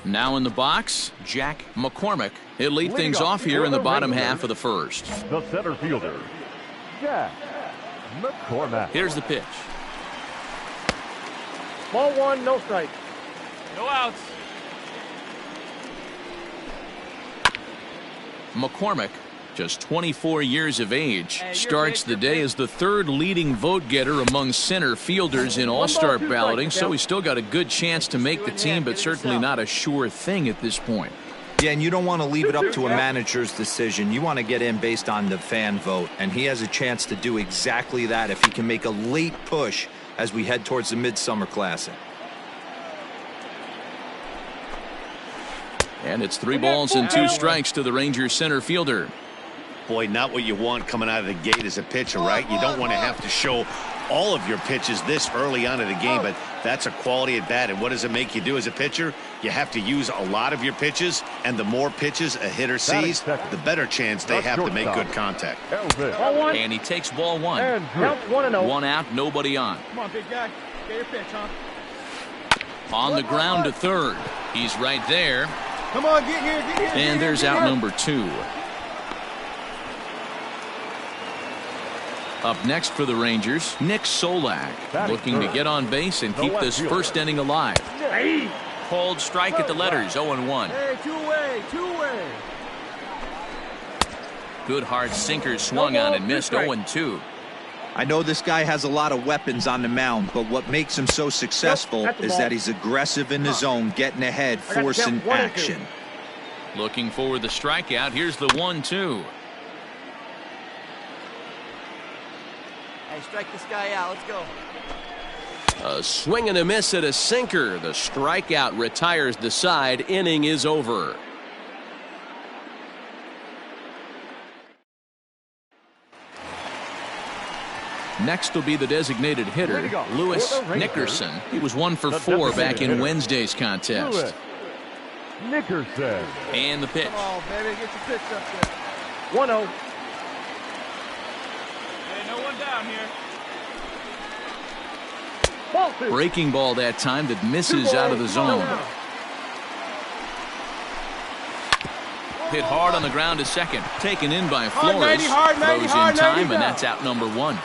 Now in the box, Jack McCormick. He'll lead things off here in the bottom half of the first. The center fielder, Jack McCormick. Here's the pitch. Ball one, no strike. No outs. McCormick, just 24 years of age, starts the day as the third leading vote getter among center fielders in all-star balloting, so he's still got a good chance to make the team, but certainly not a sure thing at this point. Yeah, and you don't want to leave it up to a manager's decision. You want to get in based on the fan vote, and he has a chance to do exactly that if he can make a late push as we head towards the Midsummer Classic. And it's 3 balls and 2 strikes to the Rangers center fielder. Boy, not what you want coming out of the gate as a pitcher, right? You don't want to have to show all of your pitches this early on in the game, but that's a quality at bat. And what does it make you do as a pitcher? You have to use a lot of your pitches, and the more pitches a hitter sees, the better chance they have to make good contact. And he takes ball 1. 1 out, nobody on. Come on, big guy. Get your pitch, huh? On the ground to third. He's right there. Come on, get here, get here. And there's out number 2. Up next for the Rangers, Nick Solak, looking to get on base and keep this first inning alive. Called strike at the letters, 0-1. Hey, two-way. Good hard sinker swung on and missed, 0-2. I know this guy has a lot of weapons on the mound, but what makes him so successful is that he's aggressive in the zone, getting ahead, forcing action. Looking for the strikeout. Here's the 1-2. Hey, strike this guy out. Let's go. A swing and a miss at a sinker. The strikeout retires the side. Inning is over. Next will be the designated hitter, Lewis Nickerson. He was 1 for 4 back in Wednesday's contest. Nickerson. And the pitch. Come on, baby, get your pitch up there. 1-0. Hey, no one down here. Breaking ball that time that misses out of the zone. Hit hard on the ground to second. Taken in by Flores. Throws in time, and that's out number 1.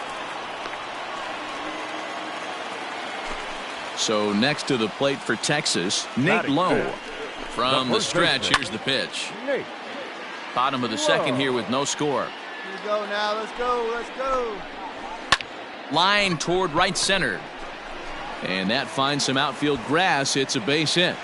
So next to the plate for Texas, Nate Lowe. From the stretch, here's the pitch. Bottom of the second here with no score. Here we go now. Let's go. Let's go. Line toward right center. And that finds some outfield grass. It's a base hit.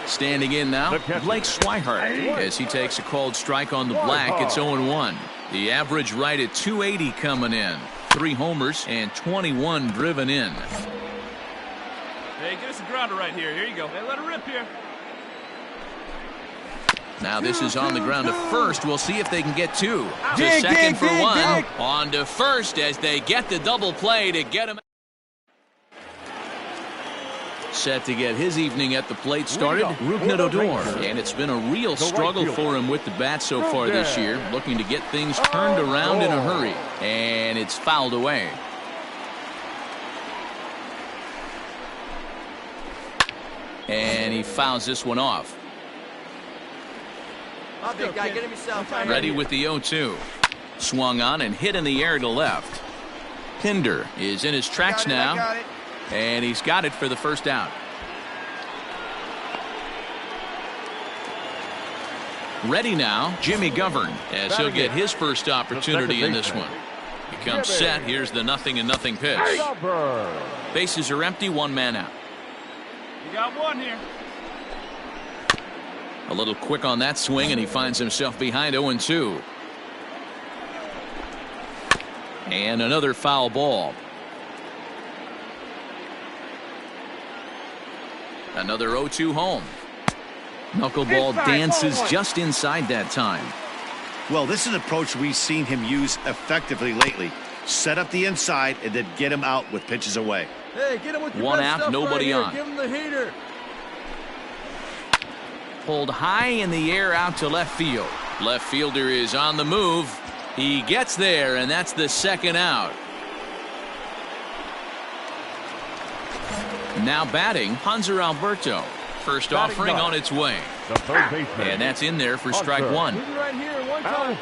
Standing in now, Blake Swihart, as he takes a called strike on the black. It's 0-1. The average right at 280 coming in. 3 homers and 21 driven in. Hey, get us a grounder right here. Here you go. Hey, let it rip here. Now this is on the ground to first. We'll see if they can get 2. To second for 1. On to first as they get the double play to get him. set to get his evening at the plate started, Rougned Odor. And it's been a real struggle for him with the bat so far this year, looking to get things turned around in a hurry. And it's fouled away. And he fouls this one off. Big guy, get him yourself. Ready with the 0-2. Swung on and hit in the air to left. Pinder is in his tracks now. And he's got it for the first out. Ready now, Jimmy Govern, as he'll get his first opportunity in this one. He comes set. Here's the 0-0 pitch. Bases are empty, one man out. You got one here. A little quick on that swing, and he finds himself behind 0-2. And another foul ball. Another 0-2 home. Knuckleball dances just inside that time. Well, this is an approach we've seen him use effectively lately. Set up the inside and then get him out with pitches away. Hey, get him with your one best out, stuff nobody right on. Give him the heater. Pulled high in the air out to left field. Left fielder is on the move. He gets there, and that's the second out. Now batting, Hanser Alberto. First offering on its way. And that's in there for strike one. Right here, one time.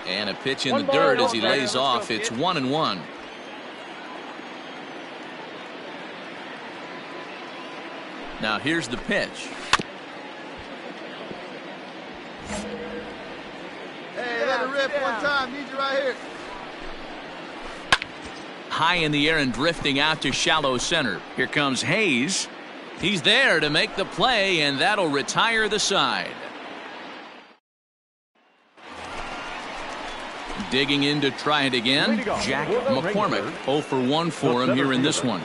And a pitch in the dirt as he lays off. It's 1-1. Now here's the pitch. Hey, let it rip one time. Need you right here. High in the air and drifting out to shallow center. Here comes Hayes. He's there to make the play, and that'll retire the side. Digging in to try it again, Jack McCormick. 0 for 1 for him here in this one.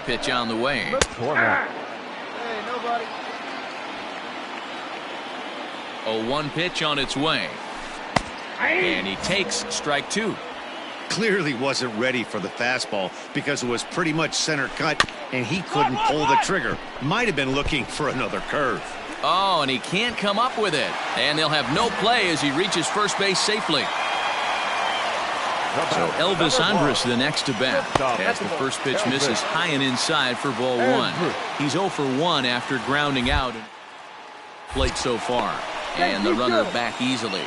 Pitch on the way. Hey, nobody. 0-1 pitch on its way. And he takes strike two. Clearly wasn't ready for the fastball because it was pretty much center cut and he couldn't pull the trigger. Might have been looking for another curve. Oh, and he can't come up with it. And they'll have no play as he reaches first base safely. So Elvis Andrus the next to bat as the first pitch misses high and inside for ball one. He's 0 for 1 after grounding out. Plate so far. And the runner back easily.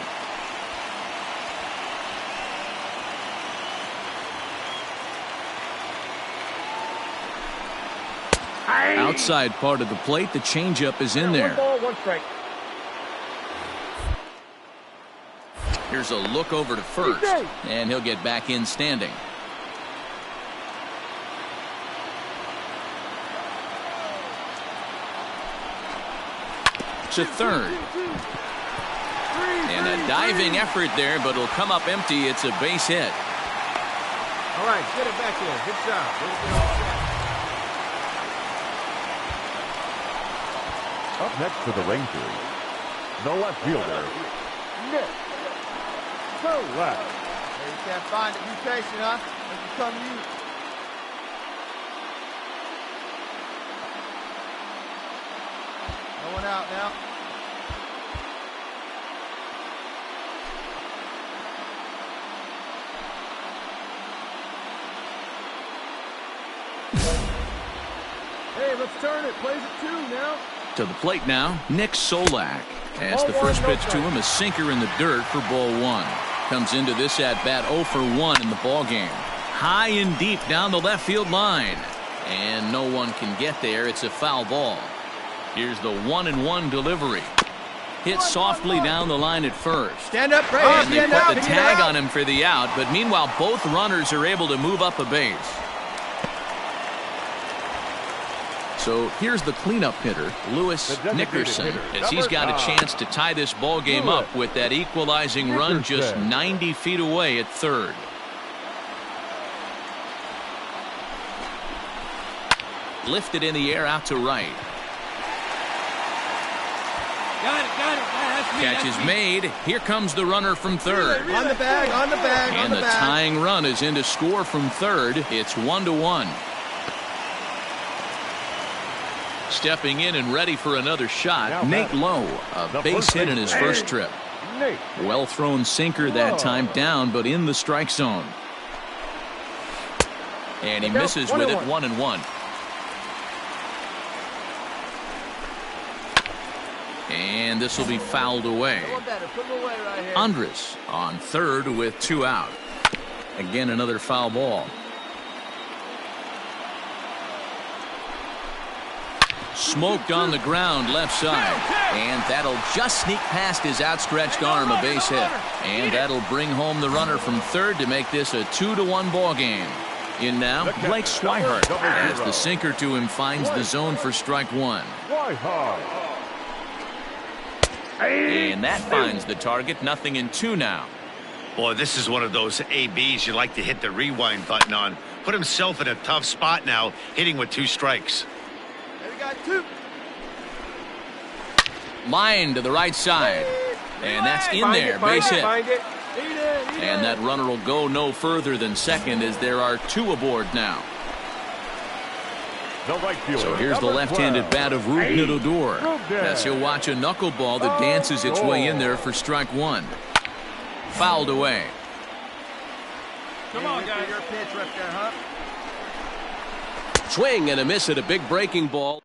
Outside part of the plate, the changeup is in there. Here's a look over to first, and he'll get back in standing. To third. And a diving effort there, but it'll come up empty. It's a base hit. All right, get it back in. Good job. Up next for the Rangers, the left fielder, Nick. To left. Hey, you can't find it. Be patient, huh? Let it come to you. No one out now. Hey, let's turn it. Plays it 2 now. To the plate now, Nick Solak. As the first pitch to him, a sinker in the dirt for ball one. Comes into this at bat 0 for 1 in the ball game. High and deep down the left field line. And no one can get there. It's a foul ball. Here's the 1-1 delivery. Hit softly down the line at first. Stand up, Ray. And they put the tag on him for the out, but meanwhile both runners are able to move up a base. So here's the cleanup hitter, Lewis Nickerson, as he's got a chance to tie this ball game up with that equalizing run just 90 feet away at third. Lifted in the air out to right. Got it. Catch is made. Here comes the runner from third. On the bag, on the bag, and on the the bag. tying run is in to score from third. It's 1-1. Stepping in and ready for another shot, Nate Lowe, a base hit in his first trip. Well thrown sinker that time, down but in the strike zone. And he misses with it, 1-1. And this will be fouled away. Andres on third with 2 out. Again, another foul ball. Smoked on the ground left side. And that'll just sneak past his outstretched arm, a base hit. And that'll bring home the runner from third to make this a 2-1 ball game. In now, Blake Swihart, as the sinker to him finds the zone for strike one. And that finds the target, 0-2 now. Boy, this is one of those ABs you like to hit the rewind button on. Put himself in a tough spot now, hitting with 2 strikes. We got 2. Line to the right side. And that's in there, base hit. And that runner will go no further than second as there are 2 aboard now. So here's the left-handed bat of Rougned Odor as he'll watch a knuckleball that dances its way in there for strike one. Fouled away. Come on, guys. Your pitch right there, huh? Swing and a miss at a big breaking ball.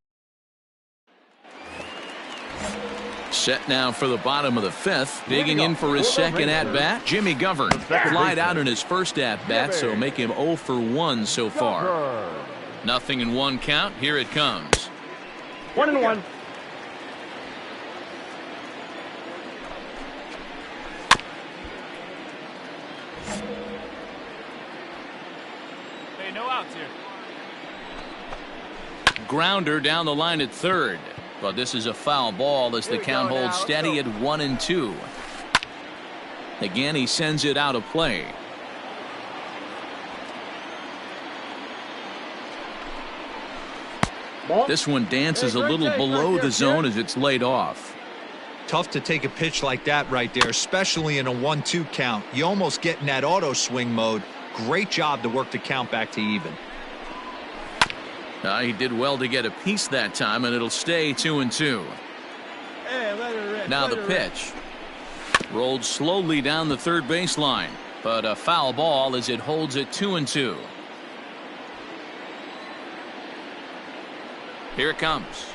Set now for the bottom of the 5th. Digging in for his second at-bat, Jimmy Govern. Flied out in his first at-bat, so make him 0 for 1 so far. 0-1 count. Here it comes. 1-1. Hey, no outs here. Grounder down the line at third. But this is a foul ball as the count holds steady at 1-2. Again, he sends it out of play. This one dances a little below the zone as it's laid off. Tough to take a pitch like that right there, especially in a 1-2 count. You almost get in that auto swing mode. Great job to work the count back to even. He did well to get a piece that time, and it'll stay 2-2. Hey, let her rip. Now the pitch. Rolled slowly down the third baseline, but a foul ball as it holds at 2-2. Here it comes.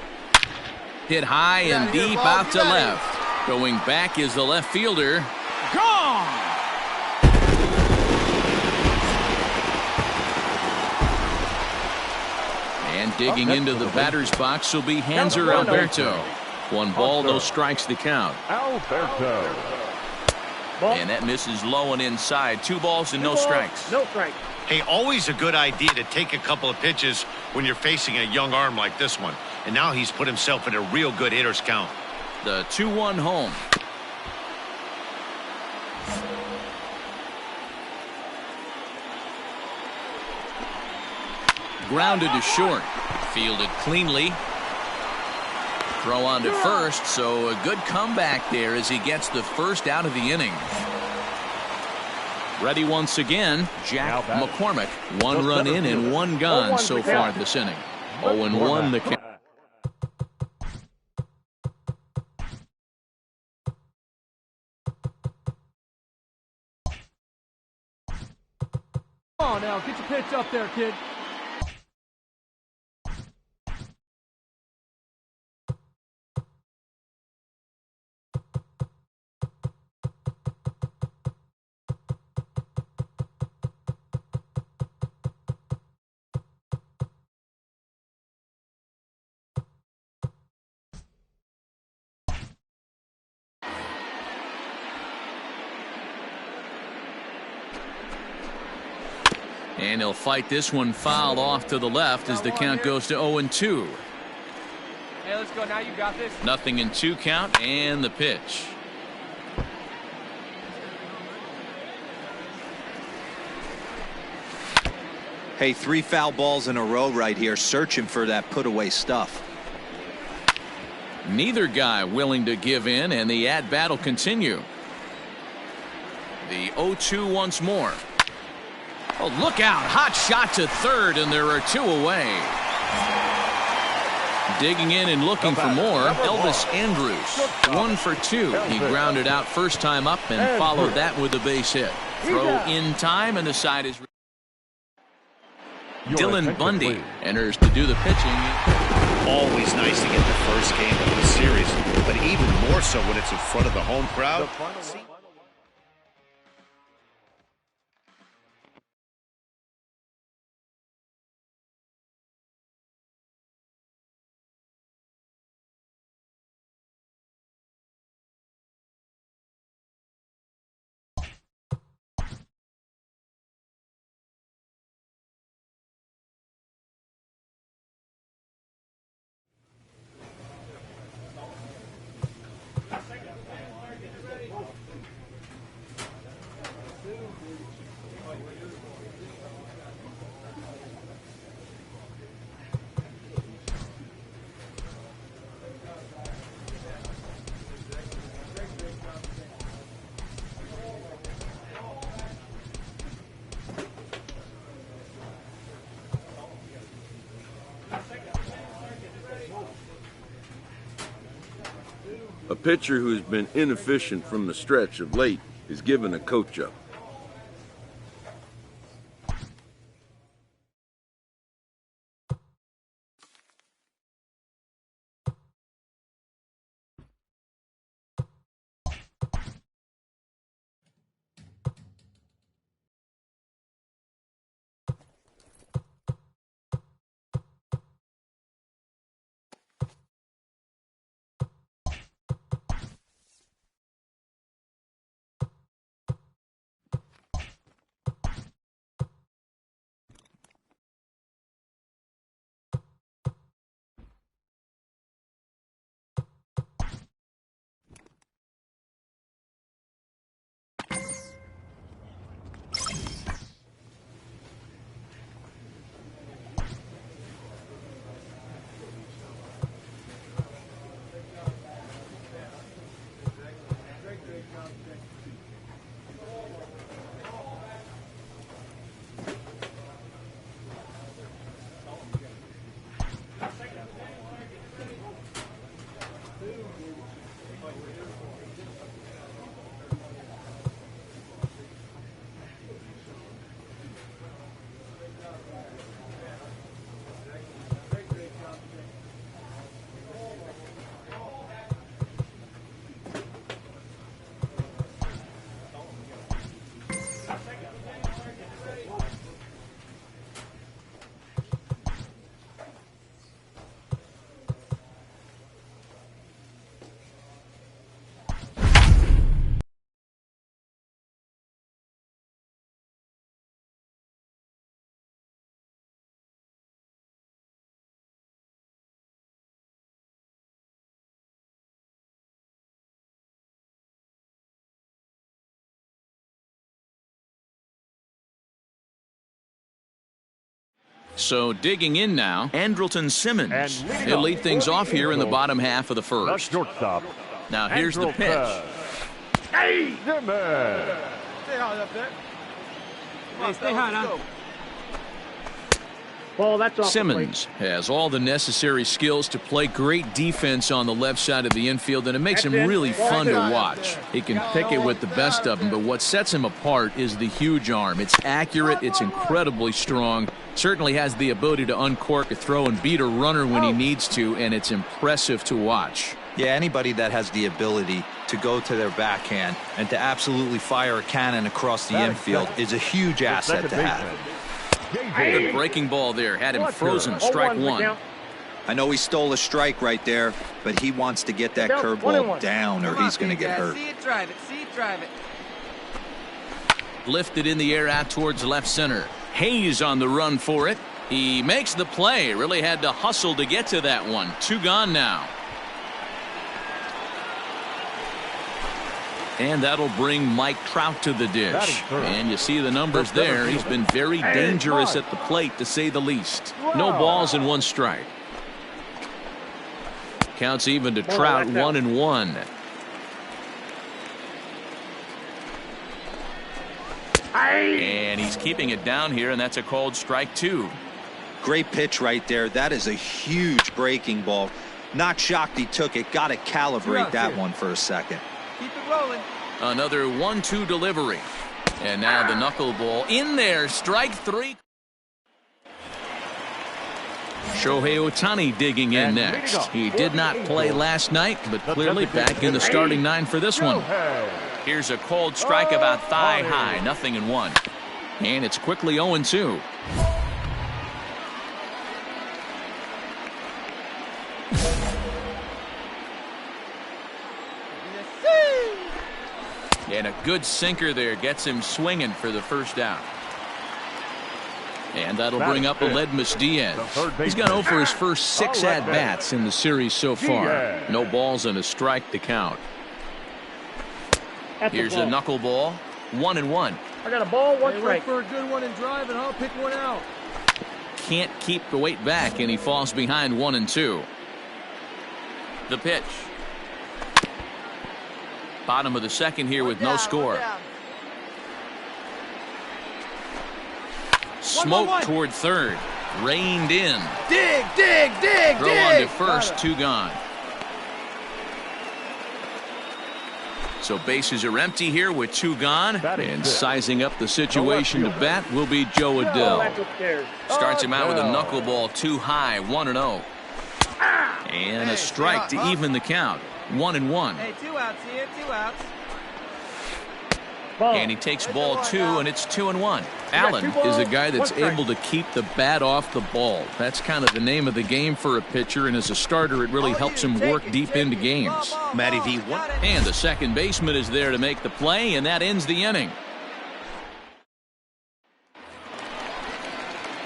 Hit high and deep out to left. Going back is the left fielder. Gone! And digging into the batter's box will be Hanser Alberto. 1 ball, no strikes the count. Alberto. And that misses low and inside. 2 balls and no strikes. No strike. Hey, always a good idea to take a couple of pitches when you're facing a young arm like this one. And now he's put himself in a real good hitter's count. The 2-1 home. Grounded to short. Fielded cleanly. Throw on to first, so a good comeback there as he gets the first out of the inning. Ready once again, Jack McCormick. 1 run in and 1 gone so far this inning. 0-1 the count. Come on now, get your pitch up there, kid. And he'll fight this one fouled off to the left as the count goes to 0-2. Hey, let's go. Now you got this. 0-2 count and the pitch. Hey, 3 foul balls in a row right here, searching for that put away stuff. Neither guy willing to give in, and the at-bat will continue. The 0-2 once more. Oh, look out. Hot shot to third, and there are 2 away. Digging in and looking for more, Elvis Andrus. 1 for 2. He grounded out first time up and followed that with a base hit. Throw in time, and the side is... Dylan Bundy enters to do the pitching. Always nice to get the first game of the series, but even more so when it's in front of the home crowd. A pitcher who's been inefficient from the stretch of late is given a coach up. So digging in now, Andrelton Simmons. He'll lead things off here in the bottom half of the first. Now here's the pitch. Hey, Simmons. Stay high up there. Hey, stay high now. Ball, that's off. Simmons has all the necessary skills to play great defense on the left side of the infield, and it makes him really fun to watch. He can pick it with the best of them, but what sets him apart is the huge arm. It's accurate, it's incredibly strong, certainly has the ability to uncork a throw and beat a runner when he needs to, and it's impressive to watch. Yeah, anybody that has the ability to go to their backhand and to absolutely fire a cannon across the infield is a huge asset to have. Good breaking ball there. Had him frozen. Strike one. I know he stole a strike right there, but he wants to get that curveball down or he's going to get hurt. See it, drive it. See it, drive it. Lifted in the air out towards left center. Hayes on the run for it. He makes the play. Really had to hustle to get to that one. 2 gone now. And that'll bring Mike Trout to the dish. And you see the numbers there. He's been very dangerous at the plate, to say the least. No balls and 1 strike. Counts even to Trout, 1-1. And he's keeping it down here, and that's a called strike 2. Great pitch right there. That is a huge breaking ball. Not shocked he took it. Got to calibrate that one for a second. Keep it rolling. Another 1-2 delivery. And now the knuckleball in there. Strike 3. Shohei Ohtani digging in next. He did not play last night, but clearly back in the starting 9 for this one. Here's a called strike about thigh high. 0-1. And it's quickly 0-2. And a good sinker there gets him swinging for the first out. And that'll bring up Aledmus Diaz. He's gone 0 for his first 6 at-bats in the series so far. No balls and a strike to count. Here's a knuckleball. 1-1. I got a ball, 1 strike. For a good one and drive, and I'll pick one out. Can't keep the weight back, and he falls behind 1-2. The pitch. Bottom of the second here with no score. Smoke toward third. Reined in. Dig. Throw on to first. 2 gone. So bases are empty here with 2 gone. And sizing up the situation to bat will be Joe Adell. Starts him out with a knuckleball too high. 1-0. And a strike to even the count. 1-1. Hey, 2 outs here, 2 outs. And he takes ball 2, and it's 2-1. Allen is a guy that's able to keep the bat off the ball. That's kind of the name of the game for a pitcher, and as a starter, it really helps him work deep into games. Matty V. And the second baseman is there to make the play, and that ends the inning.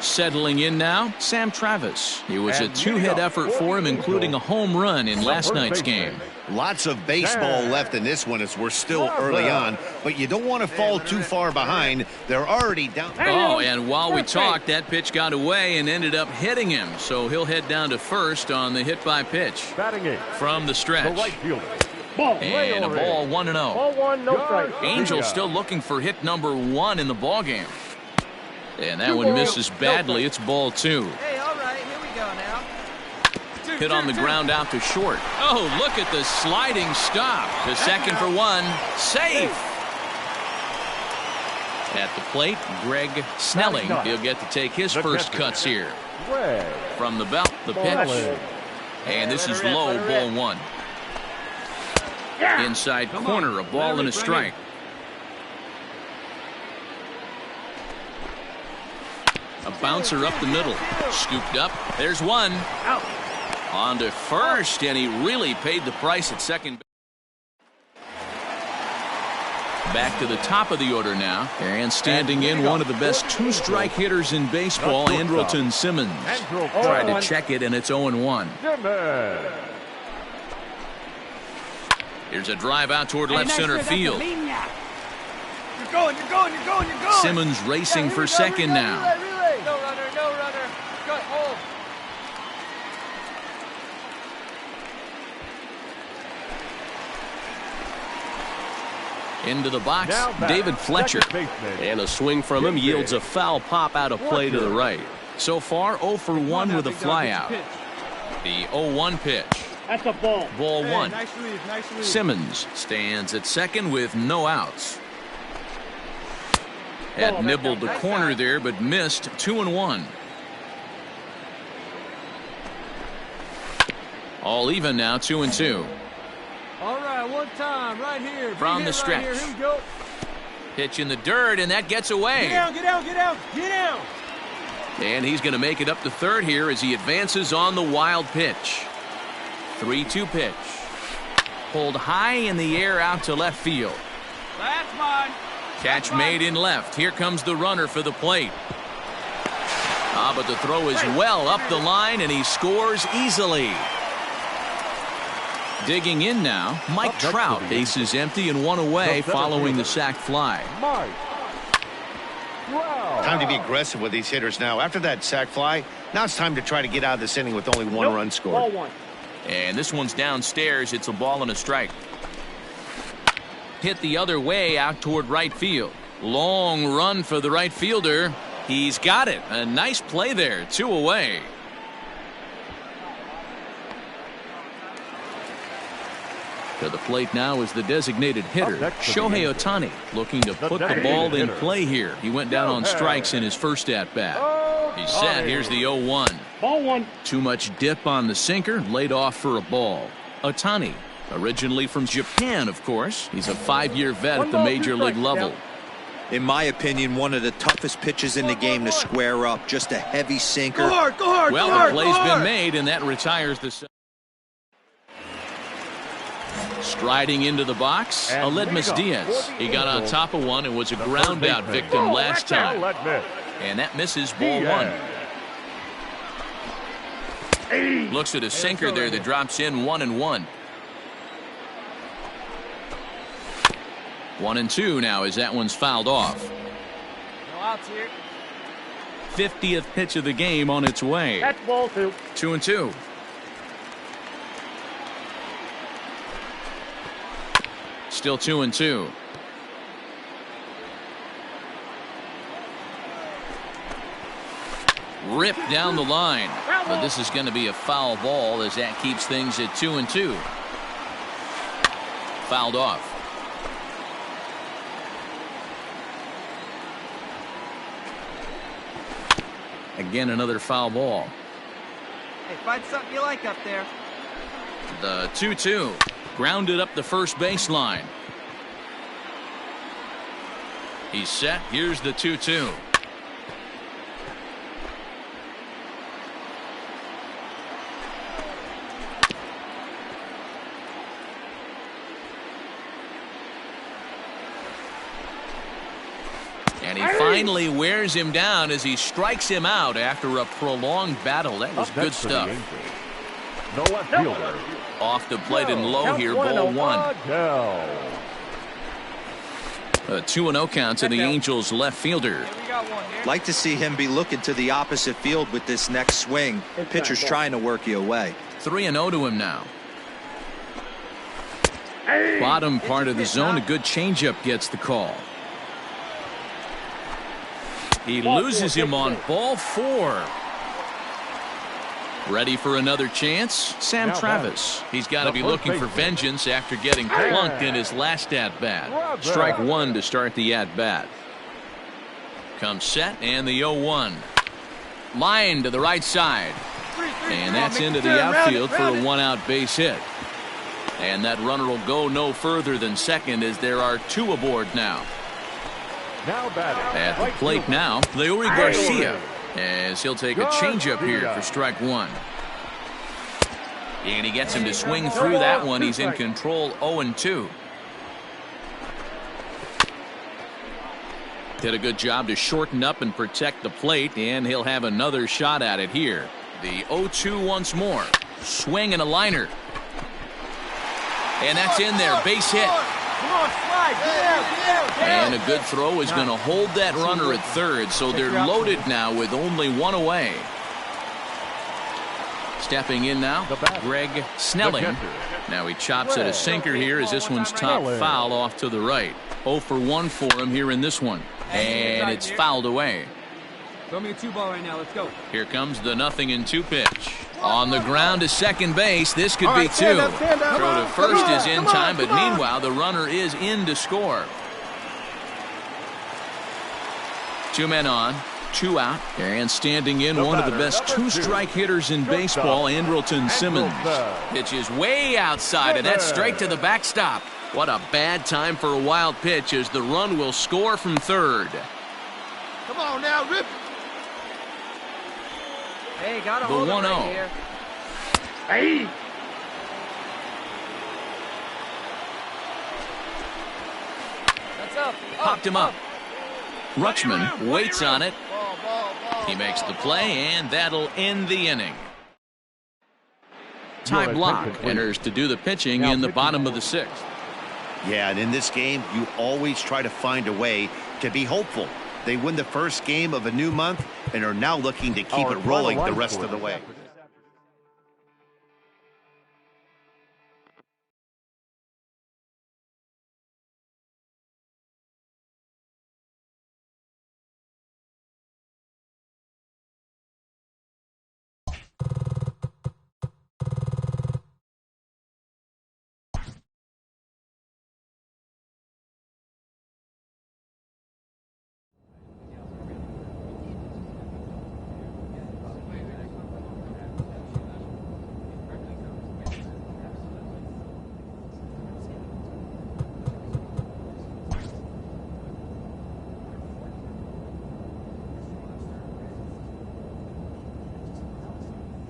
Settling in now, Sam Travis. It was a 2-hit effort for him, including a home run in last night's game. Lots of baseball left in this one as we're still early on, but you don't want to fall too far behind. They're already down. Oh, and while we talked, that pitch got away and ended up hitting him, so he'll head down to first on the hit by pitch from the stretch. And a ball, 1-0. Ball 1, no strike. Angels still looking for hit number 1 in the ball game. And that one misses badly. It's ball 2. Hey, all right, here we go now. Hit on the ground out to short. Oh, look at the sliding stop. To second for 1. Safe. At the plate, Greg Snelling. He'll get to take his first cuts here. From the belt, the pitch. And this is low, ball 1. Inside corner, a ball and a strike. A bouncer up the middle. Scooped up. There's 1. Out. On to first, and he really paid the price at second. Back to the top of the order now. And standing in, one of the best 2-strike hitters in baseball, Andrelton Simmons. Tried to check it, and it's 0-1. Here's a drive out toward left center field. You're going. Simmons racing for second now. No runner. Go, hold. Into the box, David Fletcher. And a swing from him yields a foul pop out of play to the right. So far, 0 for 1 with a flyout. The 0-1 pitch. That's a ball. Ball 1. Nice lead. Simmons stands at second with no outs. Had nibbled the corner there, but missed. 2-1. All even now, 2-2. All right, one time, right here. From the stretch. Right here. Here we go. Pitch in the dirt, and that gets away. Get out. And he's going to make it up to third here as he advances on the wild pitch. 3-2 pitch. Pulled high in the air out to left field. That's mine. Catch made in left. Here comes the runner for the plate. But the throw is well up the line, and he scores easily. Digging in now, Mike Trout. Bases empty and 1 away following the sac fly. Time to be aggressive with these hitters now. After that sac fly, now it's time to try to get out of this inning with only 1 run scored. Ball 1. And this one's downstairs. It's a ball and a strike. Hit the other way out toward right field. Long run for the right fielder. He's got it. A nice play there. 2 away. To the plate now is the designated hitter, Shohei Ohtani, looking to put the ball in play here. He went down on strikes in his first at-bat. He's set. Here's the 0-1. Ball 1. Too much dip on the sinker, laid off for a ball. Ohtani, originally from Japan, of course. He's a 5-year vet at the major league level. In my opinion, one of the toughest pitches in the game to square up. Just a heavy sinker. Go hard, go hard, well, go hard, the play's been made, and that retires the... Striding into the box, Aledmus Diaz. He got on top of one and was a ground out victim last time. And that misses ball 1. Looks at a sinker there that drops in 1-1. 1-2 now as that one's fouled off. No outs here. 50th pitch of the game on its way. That's ball 2. 2-2. Still 2-2. Ripped down the line. But this is going to be a foul ball as that keeps things at 2-2. Fouled off. Again, another foul ball. Hey, find something you like up there. The 2-2. Grounded up the first baseline. He's set. Here's the 2-2. And he finally wears him down as he strikes him out after a prolonged battle. That was good stuff. The left fielder. Off the plate and low here, ball 1. A 2-0 count to the Angels left fielder. Like to see him be looking to the opposite field with this next swing. Pitcher's trying to work you away. 3-0 to him now. Bottom part of the zone, a good changeup gets the call. He loses him on ball 4. Ready for another chance? Sam Travis. He's got to be looking for vengeance after getting plunked in his last at-bat. Strike 1 to start the at-bat. Comes set and the 0-1. Line to the right side. And that's into the outfield for a 1-out base hit. And that runner will go no further than second as there are 2 aboard now. At the plate now, Leury Garcia, as he'll take a changeup here for strike 1. And he gets him to swing through that one. He's in control. 0-2. Did a good job to shorten up and protect the plate, and he'll have another shot at it here. The 0-2 once more. Swing and a liner. And that's in there. Base hit. And a good throw is going to hold that runner at third, so they're loaded now with only 1 away. Stepping in now, Greg Snelling. Now he chops at a sinker here as this one's top foul off to the right. 0 for 1 for him here in this one. And it's fouled away. Throw me a 2-ball right now. Let's go. Here comes the 0-2 pitch. On the ground to second base. This could be 2. Throw to first is in time, but meanwhile the runner is in to score. 2 men on, 2 out, and standing in one of the best 2-strike hitters in baseball, Andrelton Simmons. Pitch is way outside, and that's straight to the backstop. What a bad time for a wild pitch as the run will score from third. Come on now, rip. Hey, got a hold it right here. Hey. That's up. Popped him up. Rutschman waits on it. He makes the play, and that'll end the inning. Ty Block enters to do the pitching in the bottom of the 6th. Yeah, and in this game, you always try to find a way to be hopeful. They win the first game of a new month and are now looking to keep it rolling the rest of the way.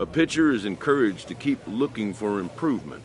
A pitcher is encouraged to keep looking for improvement.